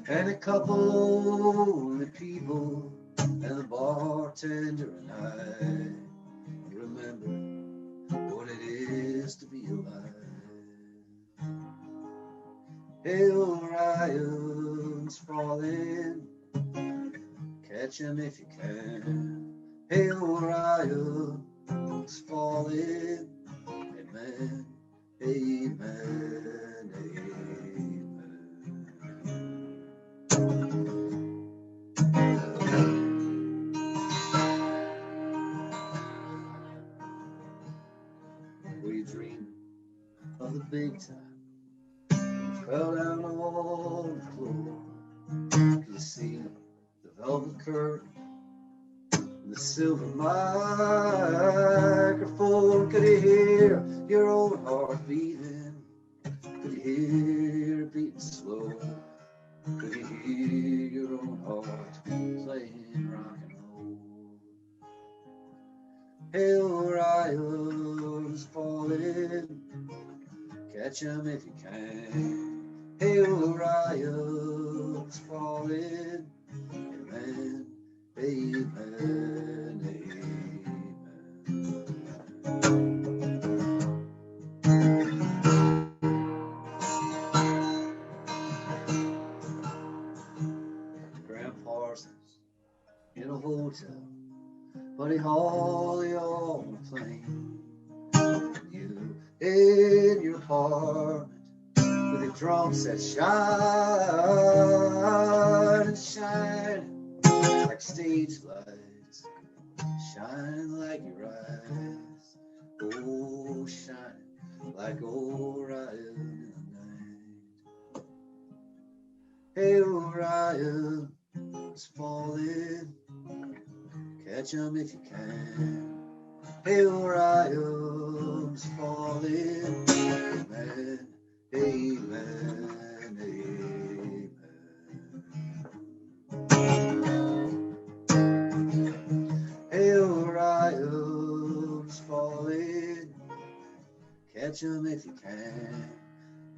And a couple lonely people, and the bartender and I, remember what it is to be alive. Hey, Orion's falling, catch him if you can. Hey, Orion's falling, amen, amen, amen. We dream of the big time. Fell down on the floor. You see the velvet curtain and the silver microphone. Could you hear your own heart beating? Could you hear it beating slow? Orion's falling, catch 'em if you can. Hey, Orion's falling, amen, amen, amen. Graham Parsons in a hotel, Buddy Holly on a plane, you in your apartment with a drum set shining like stage lights, shining like your eyes, oh, shining like Orion in the night. Hey, Orion is falling, catch 'em if you can. Hey, Orion's falling, amen, amen, amen. Hey, Orion's falling, catch 'em if you can.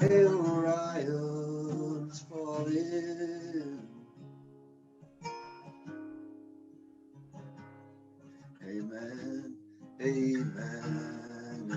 Hey, Orion's falling. Amen, amen,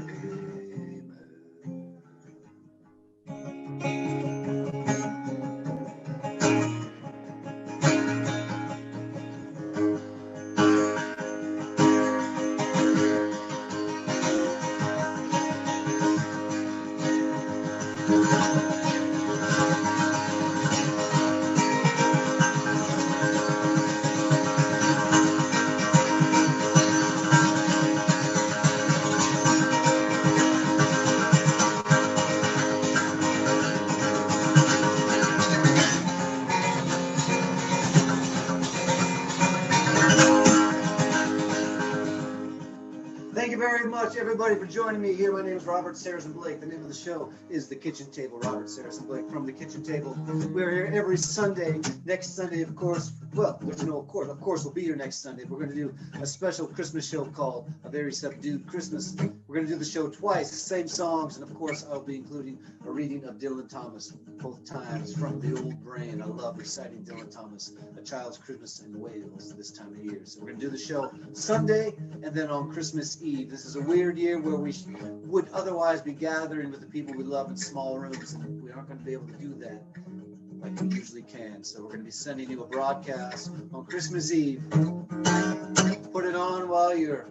Thank you very much, everybody, for joining me here. My name is Robert Sarazin Blake. The name of the show is The Kitchen Table. Robert Sarazin Blake from The Kitchen Table. We're here every Sunday. Next Sunday, of course, well, there's no of course, we'll be here next Sunday. We're going to do a special Christmas show called A Very Subdued Christmas. We're going to do the show twice, same songs, and of course, I'll be including a reading of Dylan Thomas both times from the old brain. I love reciting Dylan Thomas, A Child's Christmas in Wales, this time of year. So we're going to do the show Sunday and then on Christmas Eve. This is a weird year where we would otherwise be gathering with the people we love in small rooms, and we aren't going to be able to do that like we usually can. So we're going to be sending you a broadcast on Christmas Eve. Put it on while you're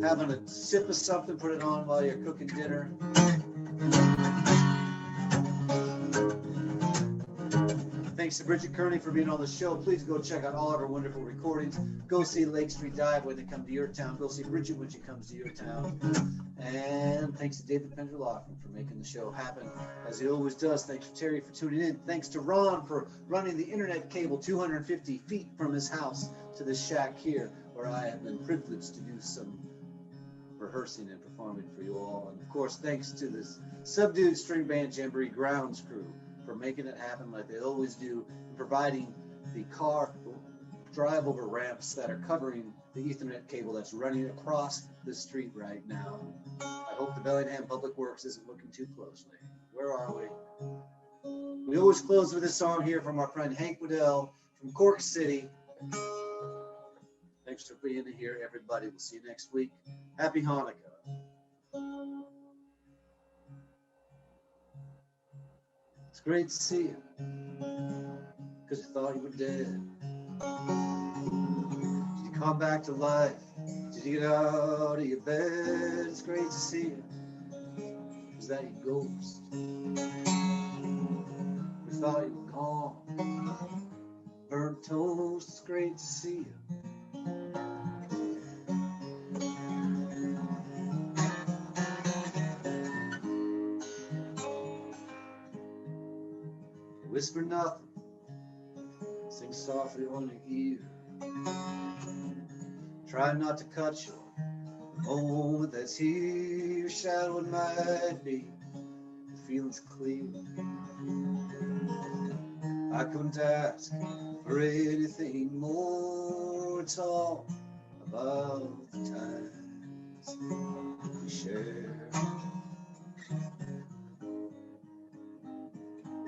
having a sip of something. Put it on while you're cooking dinner. Thanks to Bridget Kearney for being on the show. Please go check out all of her wonderful recordings. Go see Lake Street Dive when they come to your town. Go see Bridget when she comes to your town. And thanks to David Penderloffen for making the show happen, as he always does. Thanks to Terry for tuning in. Thanks to Ron for running the internet cable 250 feet from his house to this shack here, where I have been privileged to do some rehearsing and performing for you all. And of course, thanks to this Subdued String Band Jamboree grounds crew for making it happen like they always do, and providing the car drive over ramps that are covering the Ethernet cable that's running across the street right now. I hope the Bellingham Public Works isn't looking too closely. Where are we? We always close with a song here from our friend Hank Waddell from Cork City. Thanks for being here, everybody. We'll see you next week. Happy Hanukkah. It's great to see you, because you thought you were dead. Did you come back to life? Did you get out of your bed? It's great to see you. Was that your ghost? We thought you were gone. Burnt toast, it's great to see you. Whisper nothing, sing softly on your ear. Try not to cut short the moment that's here. Your shadow it might be, the feeling's clear. I couldn't ask for anything more. It's all about the times we share.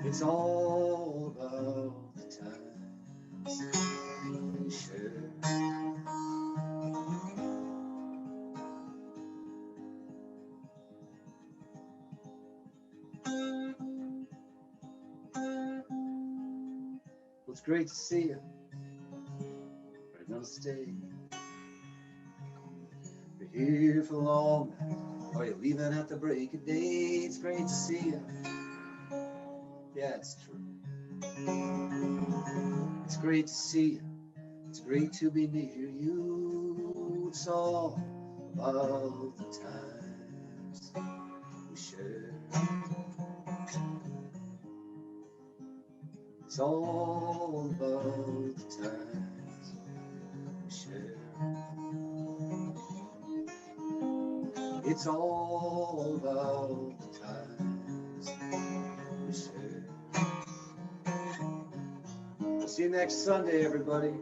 It's all about the times we share. Well, it's great to see you. We're gonna stay. You're here for long. Are you leaving at the break of day? It's great to see you. Yeah, it's true. It's great to see you. It's great to be near you. It's all about the times we share. It's all about the times we share. It's all about the times we share. We'll see you next Sunday, everybody.